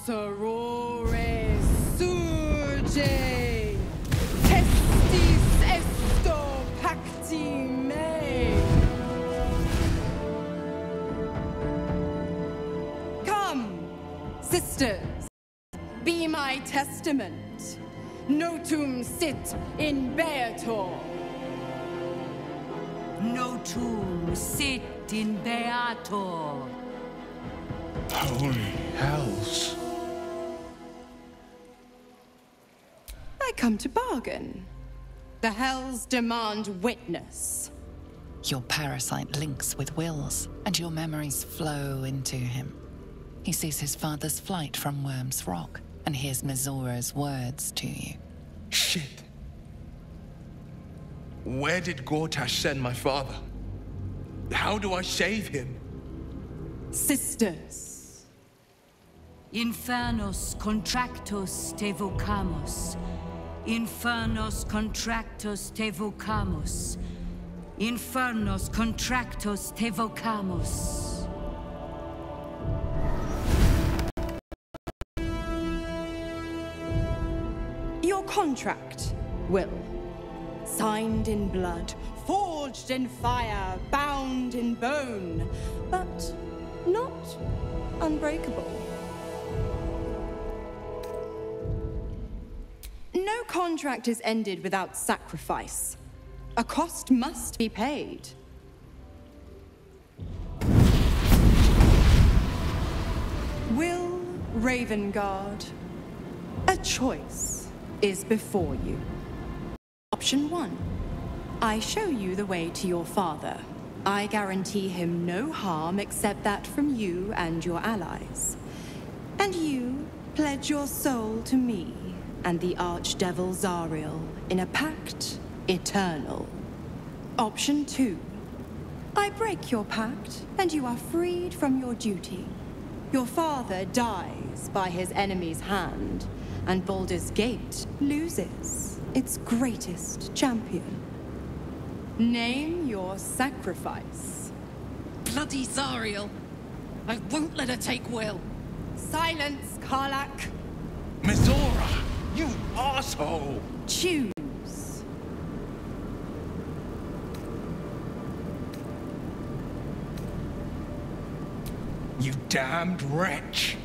Sorore surge, testis esto pacti me. Come, sisters, be my testament. Notum sit in beator. Notum sit in beator. Holy hells. I come to bargain. The hells demand witness. Your parasite links with Will's, and your memories flow into him. He sees his father's flight from Worm's Rock, and hears Mizora's words to you. Shit. Where did Gortash send my father? How do I save him? Sisters. Infernos contractos te vocamus. Infernos contractos te vocamus. Infernos contractos te vocamus. Your contract, Will. Signed in blood, forged in fire, bound in bone, but not unbreakable. No contract is ended without sacrifice. A cost must be paid. Will Ravengard, a choice is before you. Option 1. I show you the way to your father. I guarantee him no harm except that from you and your allies. And you pledge your soul to me and the Archdevil Zariel in a pact eternal. Option 2. I break your pact, and you are freed from your duty. Your father dies by his enemy's hand, and Baldur's Gate loses its greatest champion. Name your sacrifice. Bloody Zariel! I won't let her take Will. Silence, Karlak. Mizora, you asshole! Choose. You damned wretch!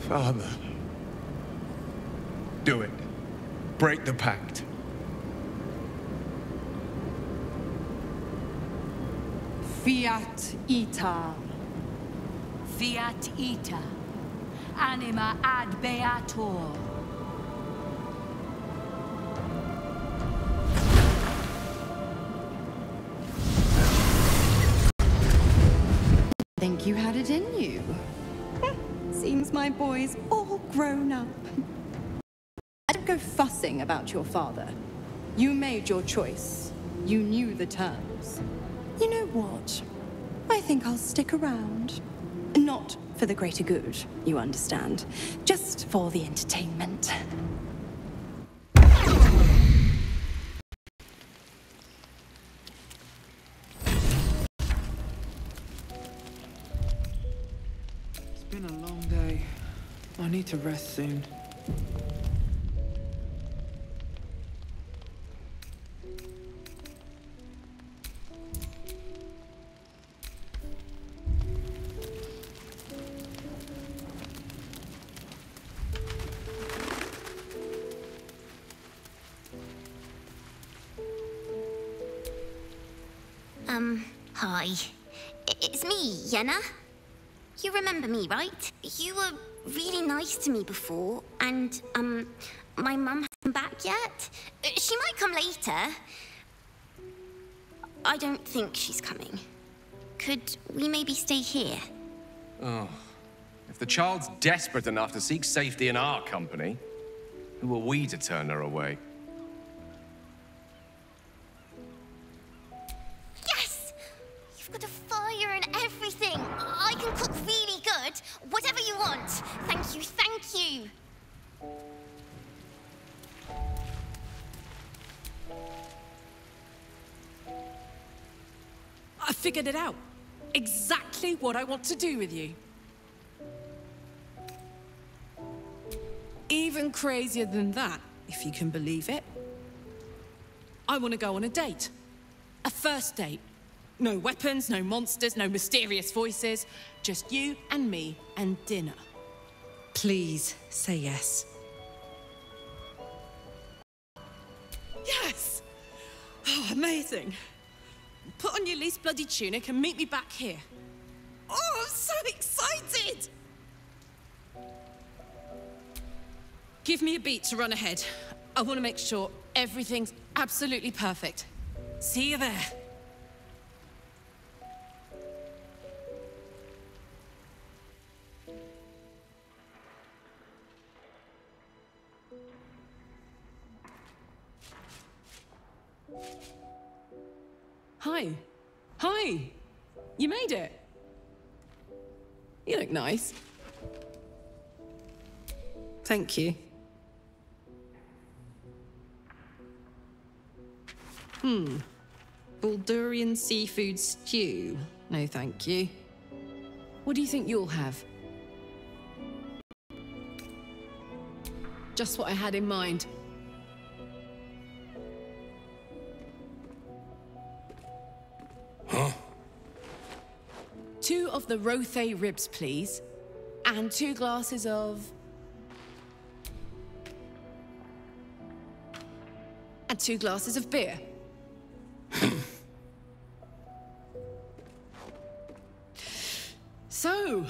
Father. Do it. Break the pact. Fiat ita. Fiat ita. Anima ad beator. Think you had it in you. Seems my boy's all grown up. I don't go fussing about your father. You made your choice. You knew the terms. You know what? I think I'll stick around. Not for the greater good, you understand. Just for the entertainment. It's been a long day. I need to rest soon. Hi. It's me, Yenna. You remember me, right? You were really nice to me before, and, my mum hasn't come back yet. She might come later. I don't think she's coming. Could we maybe stay here? Oh. If the child's desperate enough to seek safety in our company, who are we to turn her away? Got a fire and everything. I can cook really good. Whatever you want. Thank you, thank you. I figured it out. Exactly what I want to do with you. Even crazier than that, if you can believe it. I want to go on a date. A first date. No weapons, no monsters, no mysterious voices. Just you and me and dinner. Please say yes. Yes! Oh, amazing. Put on your least bloody tunic and meet me back here. Oh, I'm so excited! Give me a beat to run ahead. I want to make sure everything's absolutely perfect. See you there. Hi. Hi. You made it. You look nice. Thank you. Baldurian seafood stew. No, thank you. What do you think you'll have? Just what I had in mind. Huh? 2 of the Rothe ribs, please. And 2 glasses of... And 2 glasses of beer. So,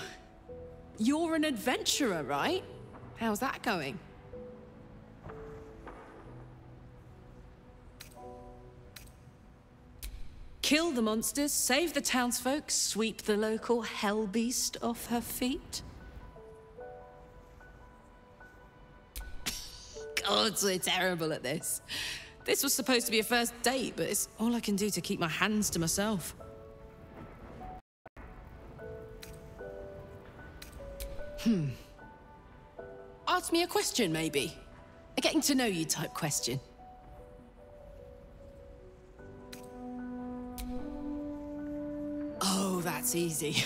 you're an adventurer, right? How's that going? Kill the monsters, save the townsfolk, sweep the local hell beast off her feet? God, we're terrible at this. This was supposed to be a first date, but it's all I can do to keep my hands to myself. Ask me a question, maybe. A getting to know you type question. Oh, that's easy.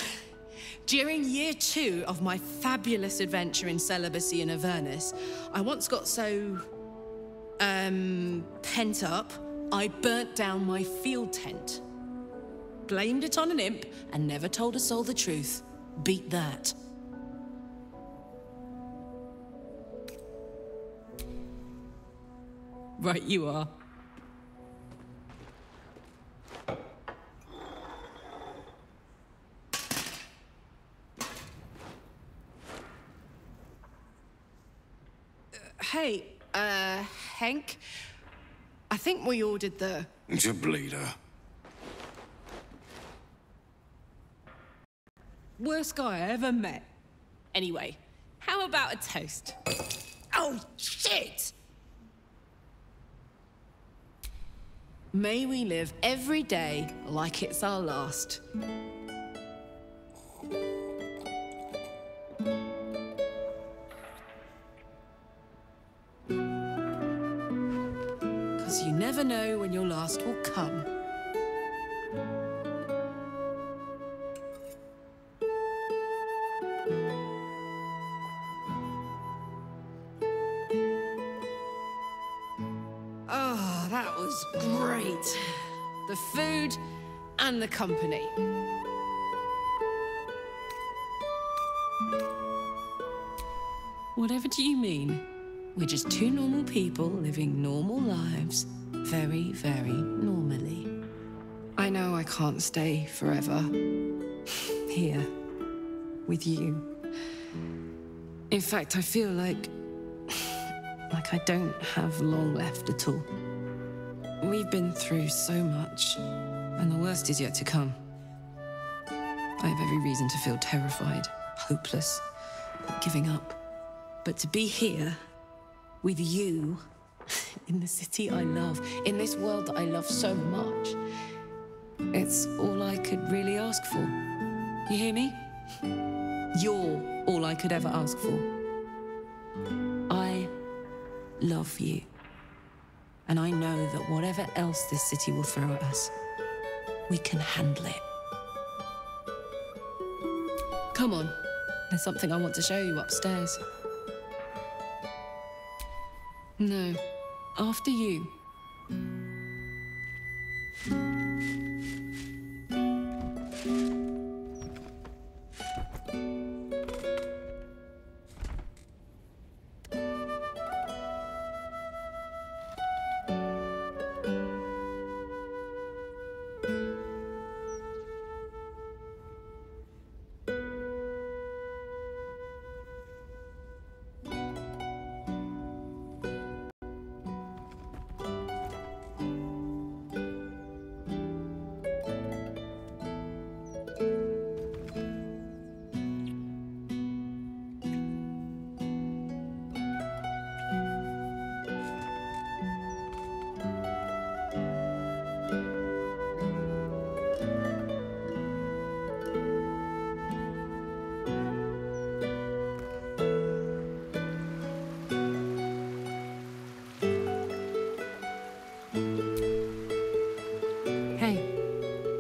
During year 2 of my fabulous adventure in celibacy in Avernus, I once got so... pent up, I burnt down my field tent. blamed it on an imp, and never told a soul the truth. Beat that. Right you are. Hey, Hank. I think we ordered the... It's a bleeder. worst guy I ever met. Anyway, how about a toast? Oh, shit! May we live every day like it's our last. Because you never know when your last will come. Oh, that was great. The food and the company. Whatever do you mean? We're just two normal people living normal lives, very, very normally. I know I can't stay forever here with you. In fact, I feel like I don't have long left at all. We've been through so much, and the worst is yet to come. I have every reason to feel terrified, hopeless, giving up. But to be here, with you, in the city I love, in this world that I love so much, it's all I could really ask for. You hear me? You're all I could ever ask for. I love you. And I know that whatever else this city will throw at us, we can handle it. Come on, there's something I want to show you upstairs. No, after you.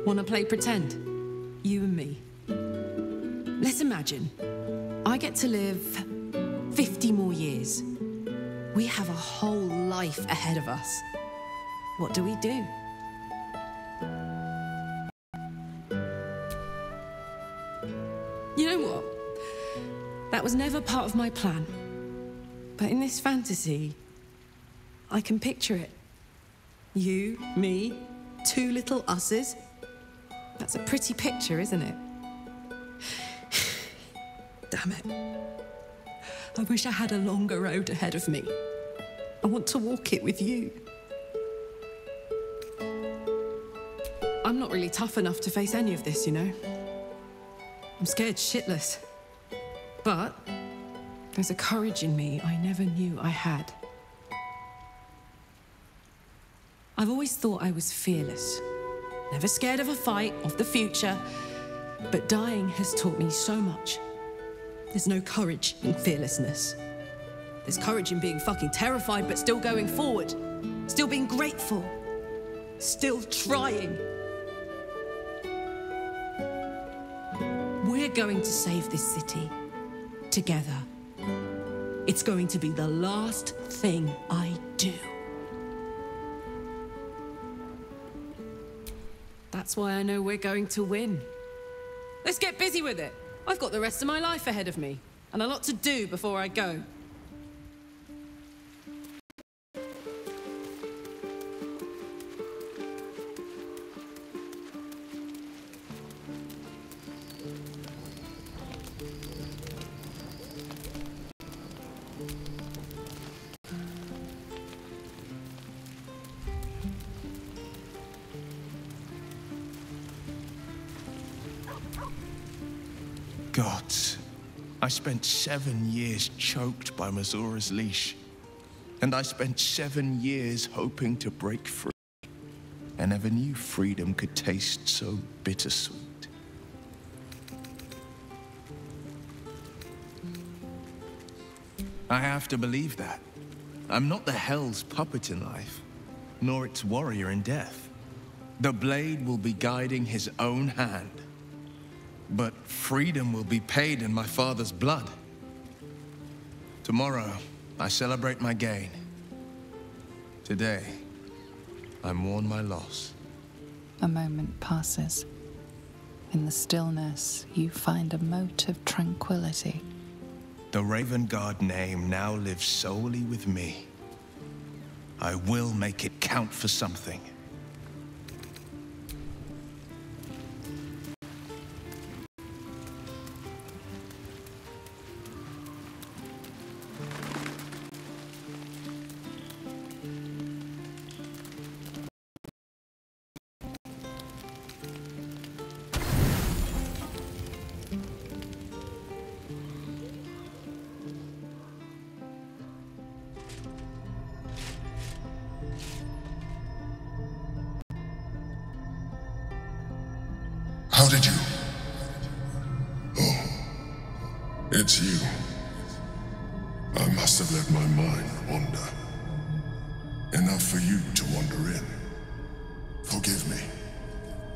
Wanna play pretend? You and me. Let's imagine I get to live 50 more years. We have a whole life ahead of us. What do we do? You know what? That was never part of my plan. But in this fantasy, I can picture it. You, me, two little us's. That's a pretty picture, isn't it? Damn it. I wish I had a longer road ahead of me. I want to walk it with you. I'm not really tough enough to face any of this, you know. I'm scared shitless. But there's a courage in me I never knew I had. I've always thought I was fearless. Never scared of a fight, of the future. But dying has taught me so much. There's no courage in fearlessness. There's courage in being fucking terrified, but still going forward. Still being grateful. Still trying. We're going to save this city. Together. It's going to be the last thing I do. That's why I know we're going to win. Let's get busy with it. I've got the rest of my life ahead of me, and a lot to do before I go. Gods, I spent 7 years choked by Mazora's leash. And I spent 7 years hoping to break free. I never knew freedom could taste so bittersweet. I have to believe that. I'm not the Hell's puppet in life, nor its warrior in death. The blade will be guiding his own hand. But freedom will be paid in my father's blood. Tomorrow, I celebrate my gain. Today, I mourn my loss. A moment passes. In the stillness, you find a mote of tranquility. The Raven Guard name now lives solely with me. I will make it count for something. How did you? Oh, it's you. I must have let my mind wander. Enough for you to wander in. Forgive me.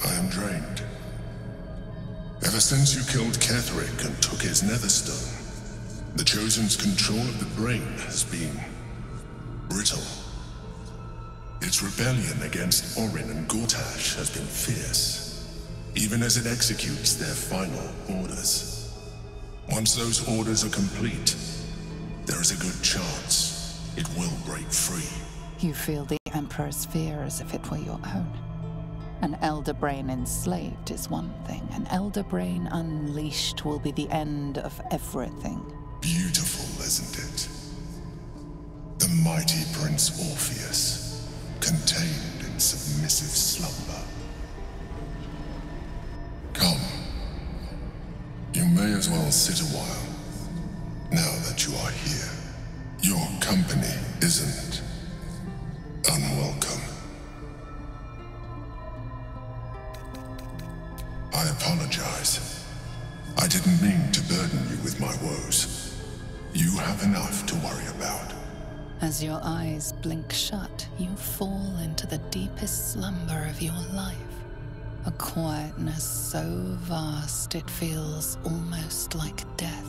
I am drained. Ever since you killed Ketherick and took his netherstone, the Chosen's control of the brain has been brittle. Its rebellion against Orin and Gortash has been fierce, even as it executes their final orders. Once those orders are complete, there is a good chance it will break free. You feel the Emperor's fear as if it were your own. An Elder Brain enslaved is one thing. An Elder Brain unleashed will be the end of everything. Beautiful, isn't it? The mighty Prince Orpheus, contained in submissive slumber. Come. You may as well sit a while, now that you are here. Your company isn't unwelcome. I apologize. I didn't mean to burden you with my woes. You have enough to worry about. As your eyes blink shut, you fall into the deepest slumber of your life. A quietness so vast it feels almost like death.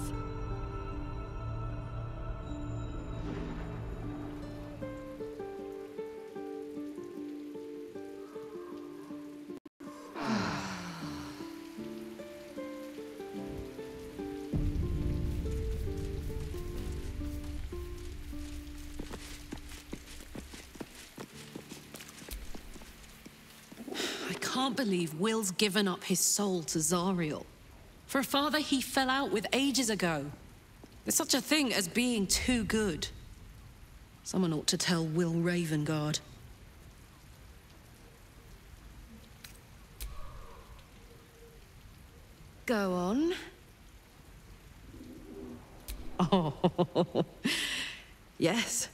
I can't believe Will's given up his soul to Zariel. For a father he fell out with ages ago. There's such a thing as being too good. Someone ought to tell Will Ravengard. Go on. Oh, yes.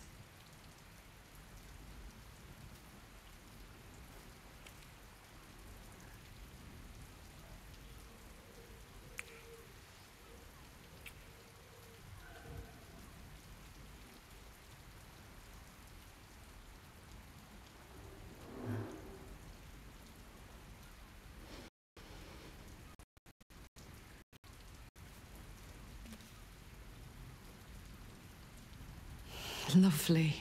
Lovely.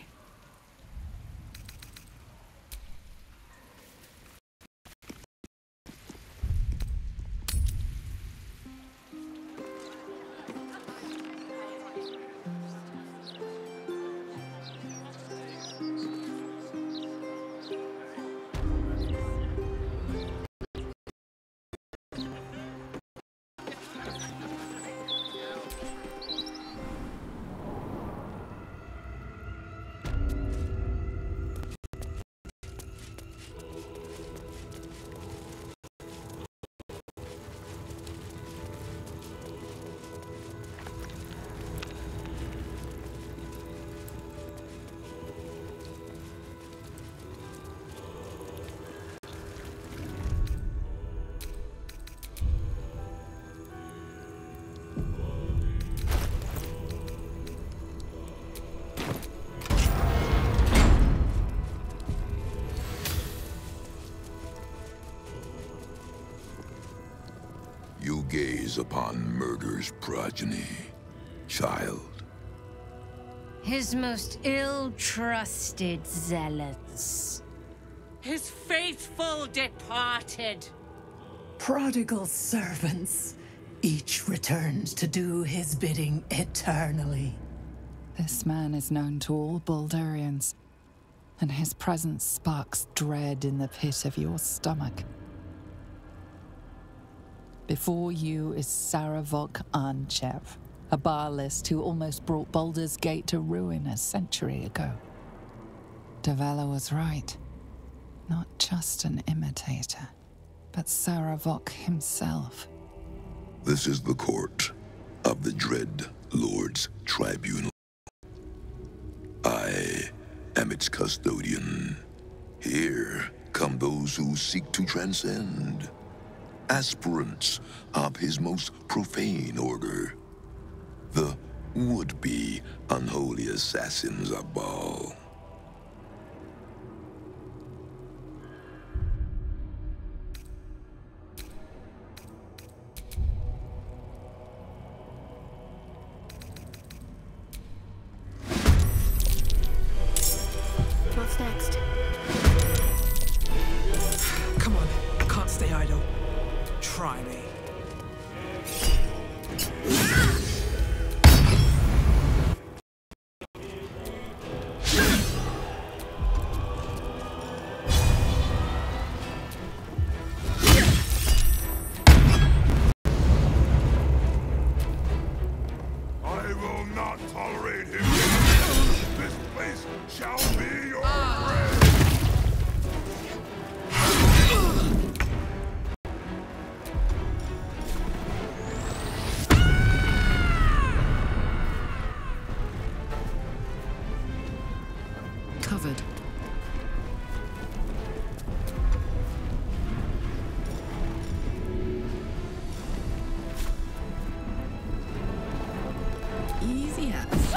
preys upon murder's progeny. Child. His most ill-trusted zealots. His faithful departed. Prodigal servants, each returns to do his bidding eternally. This man is known to all Baldurians, and his presence sparks dread in the pit of your stomach. Before you is Saravok Arnchev, a Baalist who almost brought Baldur's Gate to ruin a century ago. Davella was right. Not just an imitator, but Saravok himself. This is the court of the Dread Lord's Tribunal. I am its custodian. Here come those who seek to transcend. Aspirants of his most profane order. The would-be unholy assassins of Baal. What's next? Come on, I can't stay idle. Try me. I will not tolerate him. This place shall be your grave. Covered. Easy as.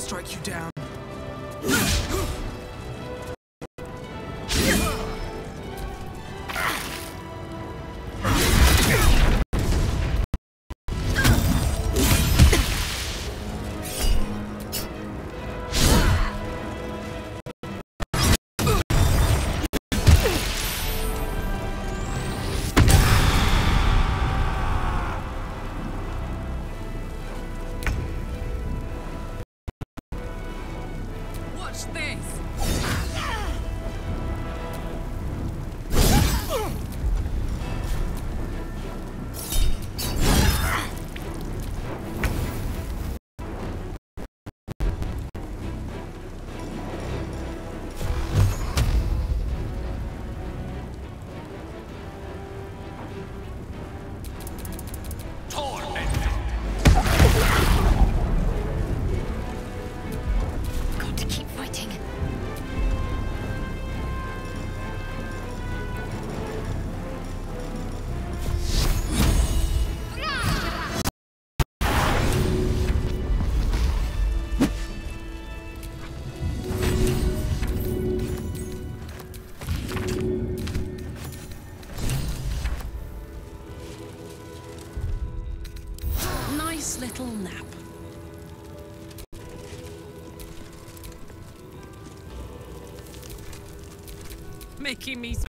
strike you down. Watch this! Got to keep fighting. Nice little nap. Making me sweat.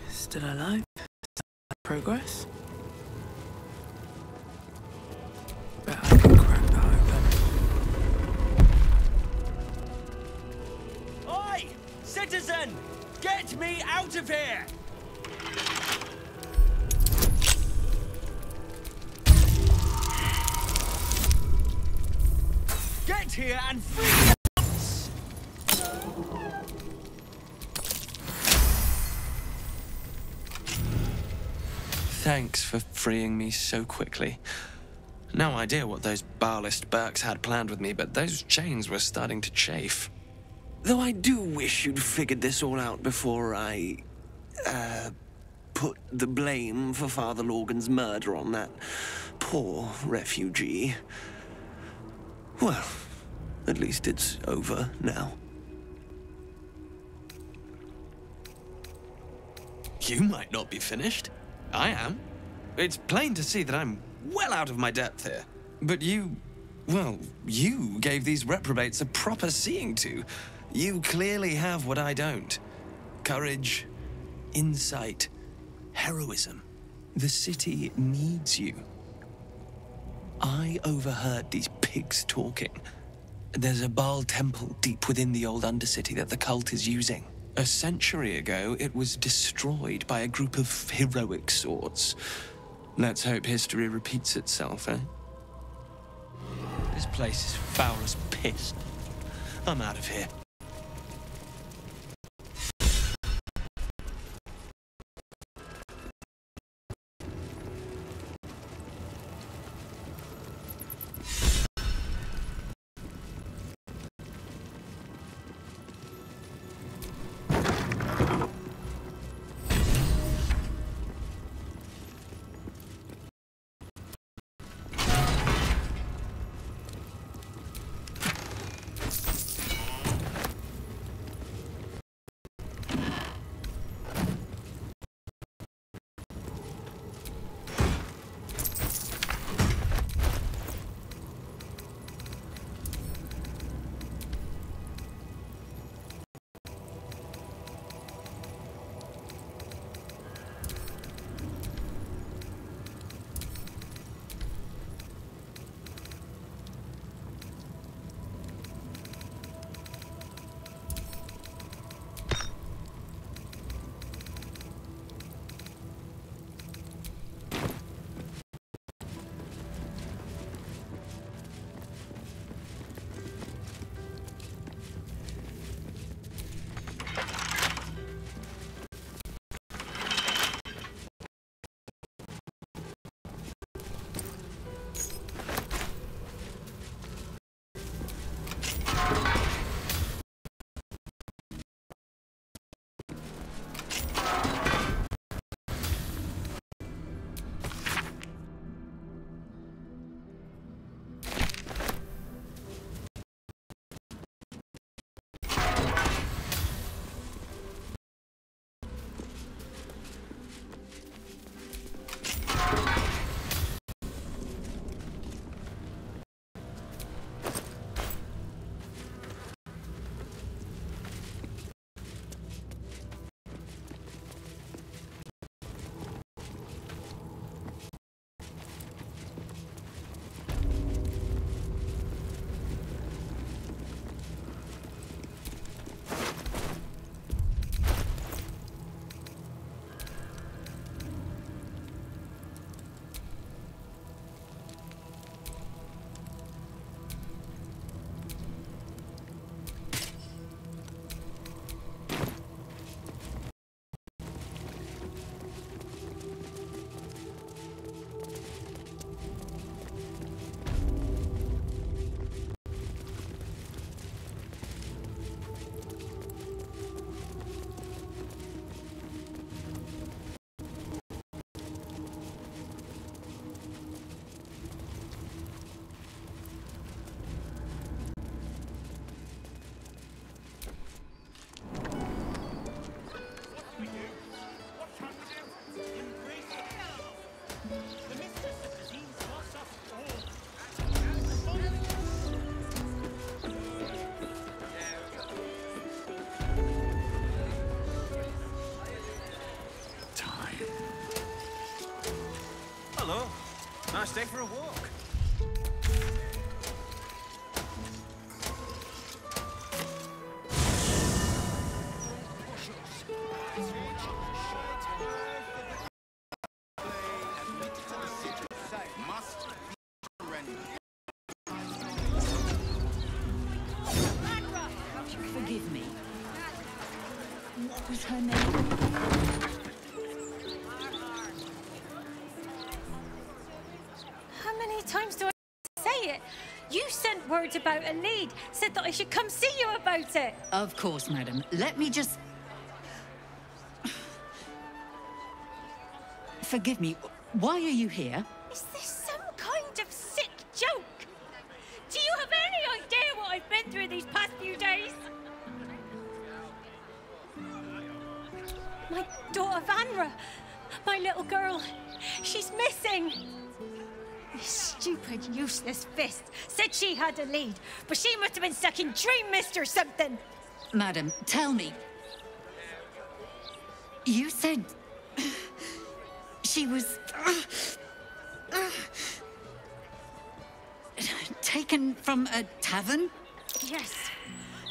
Still alive? Progress? Bet I can crack that open. Oi! Citizen! Get me out of here! Get here and free me! Thanks for freeing me so quickly. No idea what those Barlist Burks had planned with me, but those chains were starting to chafe. Though I do wish you'd figured this all out before I, put the blame for Father Lorgan's murder on that poor refugee. Well, at least it's over now. You might not be finished. I am. It's plain to see that I'm well out of my depth here. But you, well, you gave these reprobates a proper seeing to. You clearly have what I don't. Courage, insight, heroism. The city needs you. I overheard these pigs talking. There's a Baal temple deep within the old Undercity that the cult is using. A century ago, it was destroyed by a group of heroic sorts. Let's hope history repeats itself, eh? This place is foul as piss. I'm out of here. stay for a walk. Forgive me. What was her name? How many times do I say it? You sent words about a lead, said that I should come see you about it. Of course, madam. Let me just... Forgive me. Why are you here? Is this some kind of sick joke? Do you have any idea what I've been through these past few days? My daughter Vanra, my little girl, she's missing. This stupid, useless fist said she had a lead, but she must have been stuck in Dream Mist or something. Madam, tell me. You said... she was... taken from a tavern? Yes,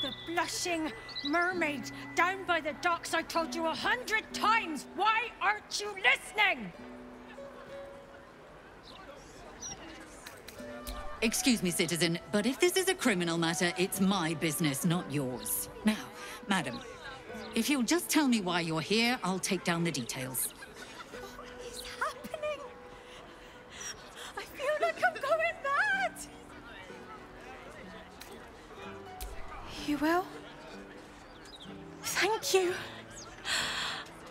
the blushing mermaid down by the docks I told you 100 times. Why aren't you listening? Excuse me, citizen, but if this is a criminal matter, it's my business, not yours. Now, madam, if you'll just tell me why you're here, I'll take down the details. What is happening? I feel like I'm going mad. You will? Thank you.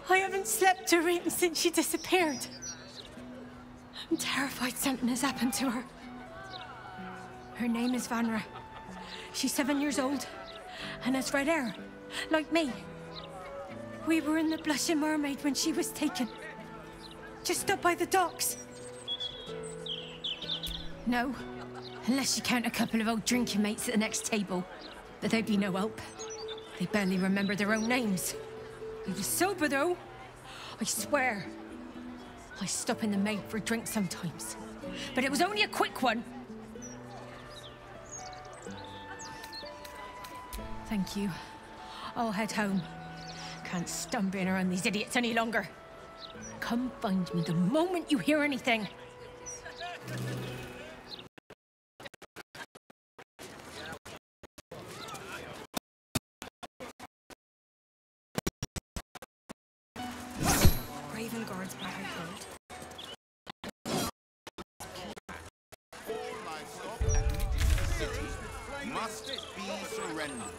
I haven't slept or eaten since she disappeared. I'm terrified something has happened to her. Her name is Vanra. She's 7 years old and has red hair, like me. We were in the Blushing Mermaid when she was taken. Just up by the docks. No, unless you count a couple of old drinking mates at the next table. But they'd be no help. They barely remember their own names. He was sober, though. I swear. I stop in the maid for a drink sometimes. But it was only a quick one. Thank you. I'll head home. Can't stand being around these idiots any longer. Come find me the moment you hear anything. Raven guards by her foot. Must be surrendered.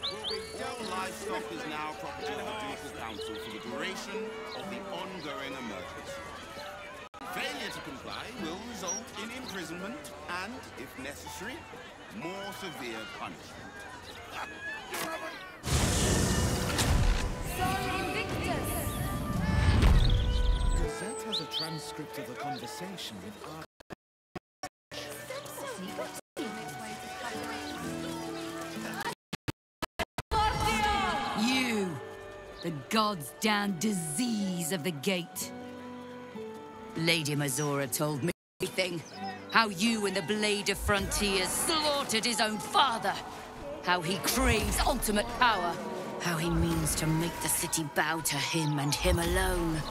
All livestock is now property of the Ducal Council for the duration of the ongoing emergency. Failure to comply will result in imprisonment and, if necessary, more severe punishment. Gazette has a transcript of the conversation with our... You, the god's damn disease of the gate. Lady Mazora told me everything. How you and the Blade of Frontiers slaughtered his own father. How he craves ultimate power. How he means to make the city bow to him and him alone.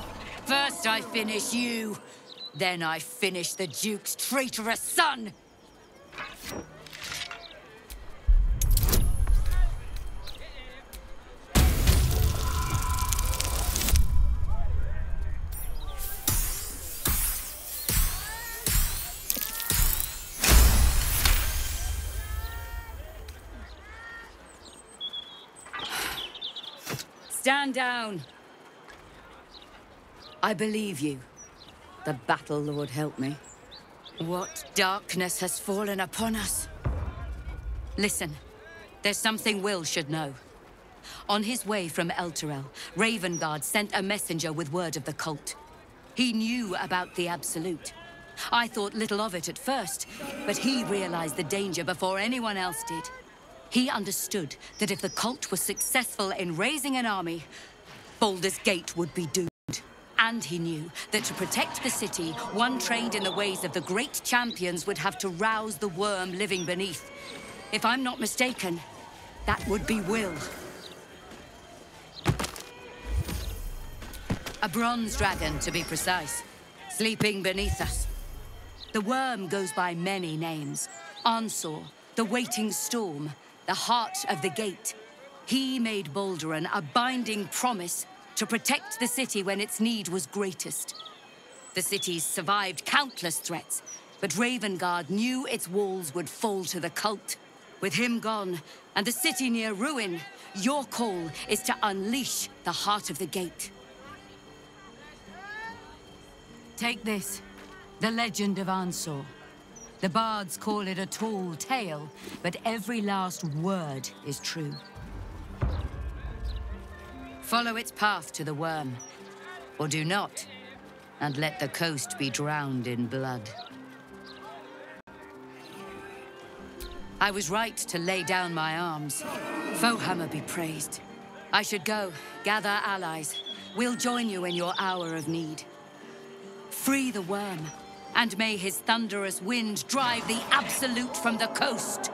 First I finish you, then I finish the Duke's traitorous son! Stand down. I believe you. The Battle Lord help me. What darkness has fallen upon us? Listen, there's something Will should know. On his way from Elturel, Ravengard sent a messenger with word of the cult. He knew about the Absolute. I thought little of it at first, but he realized the danger before anyone else did. He understood that if the cult was successful in raising an army, Baldur's Gate would be doomed. And he knew that to protect the city, one trained in the ways of the great champions would have to rouse the worm living beneath. If I'm not mistaken, that would be Will. A bronze dragon, to be precise, sleeping beneath us. The worm goes by many names. Ansor, the waiting storm, the heart of the gate. He made Baldur a binding promise to protect the city when its need was greatest. The city's survived countless threats, but Ravengard knew its walls would fall to the cult. With him gone, and the city near ruin, your call is to unleash the heart of the gate. Take this, the legend of Ansor. The bards call it a tall tale, but every last word is true. Follow its path to the worm, or do not, and let the coast be drowned in blood. I was right to lay down my arms. Fohammer be praised. I should go, gather allies. We'll join you in your hour of need. Free the worm, and may his thunderous wind drive the Absolute from the coast.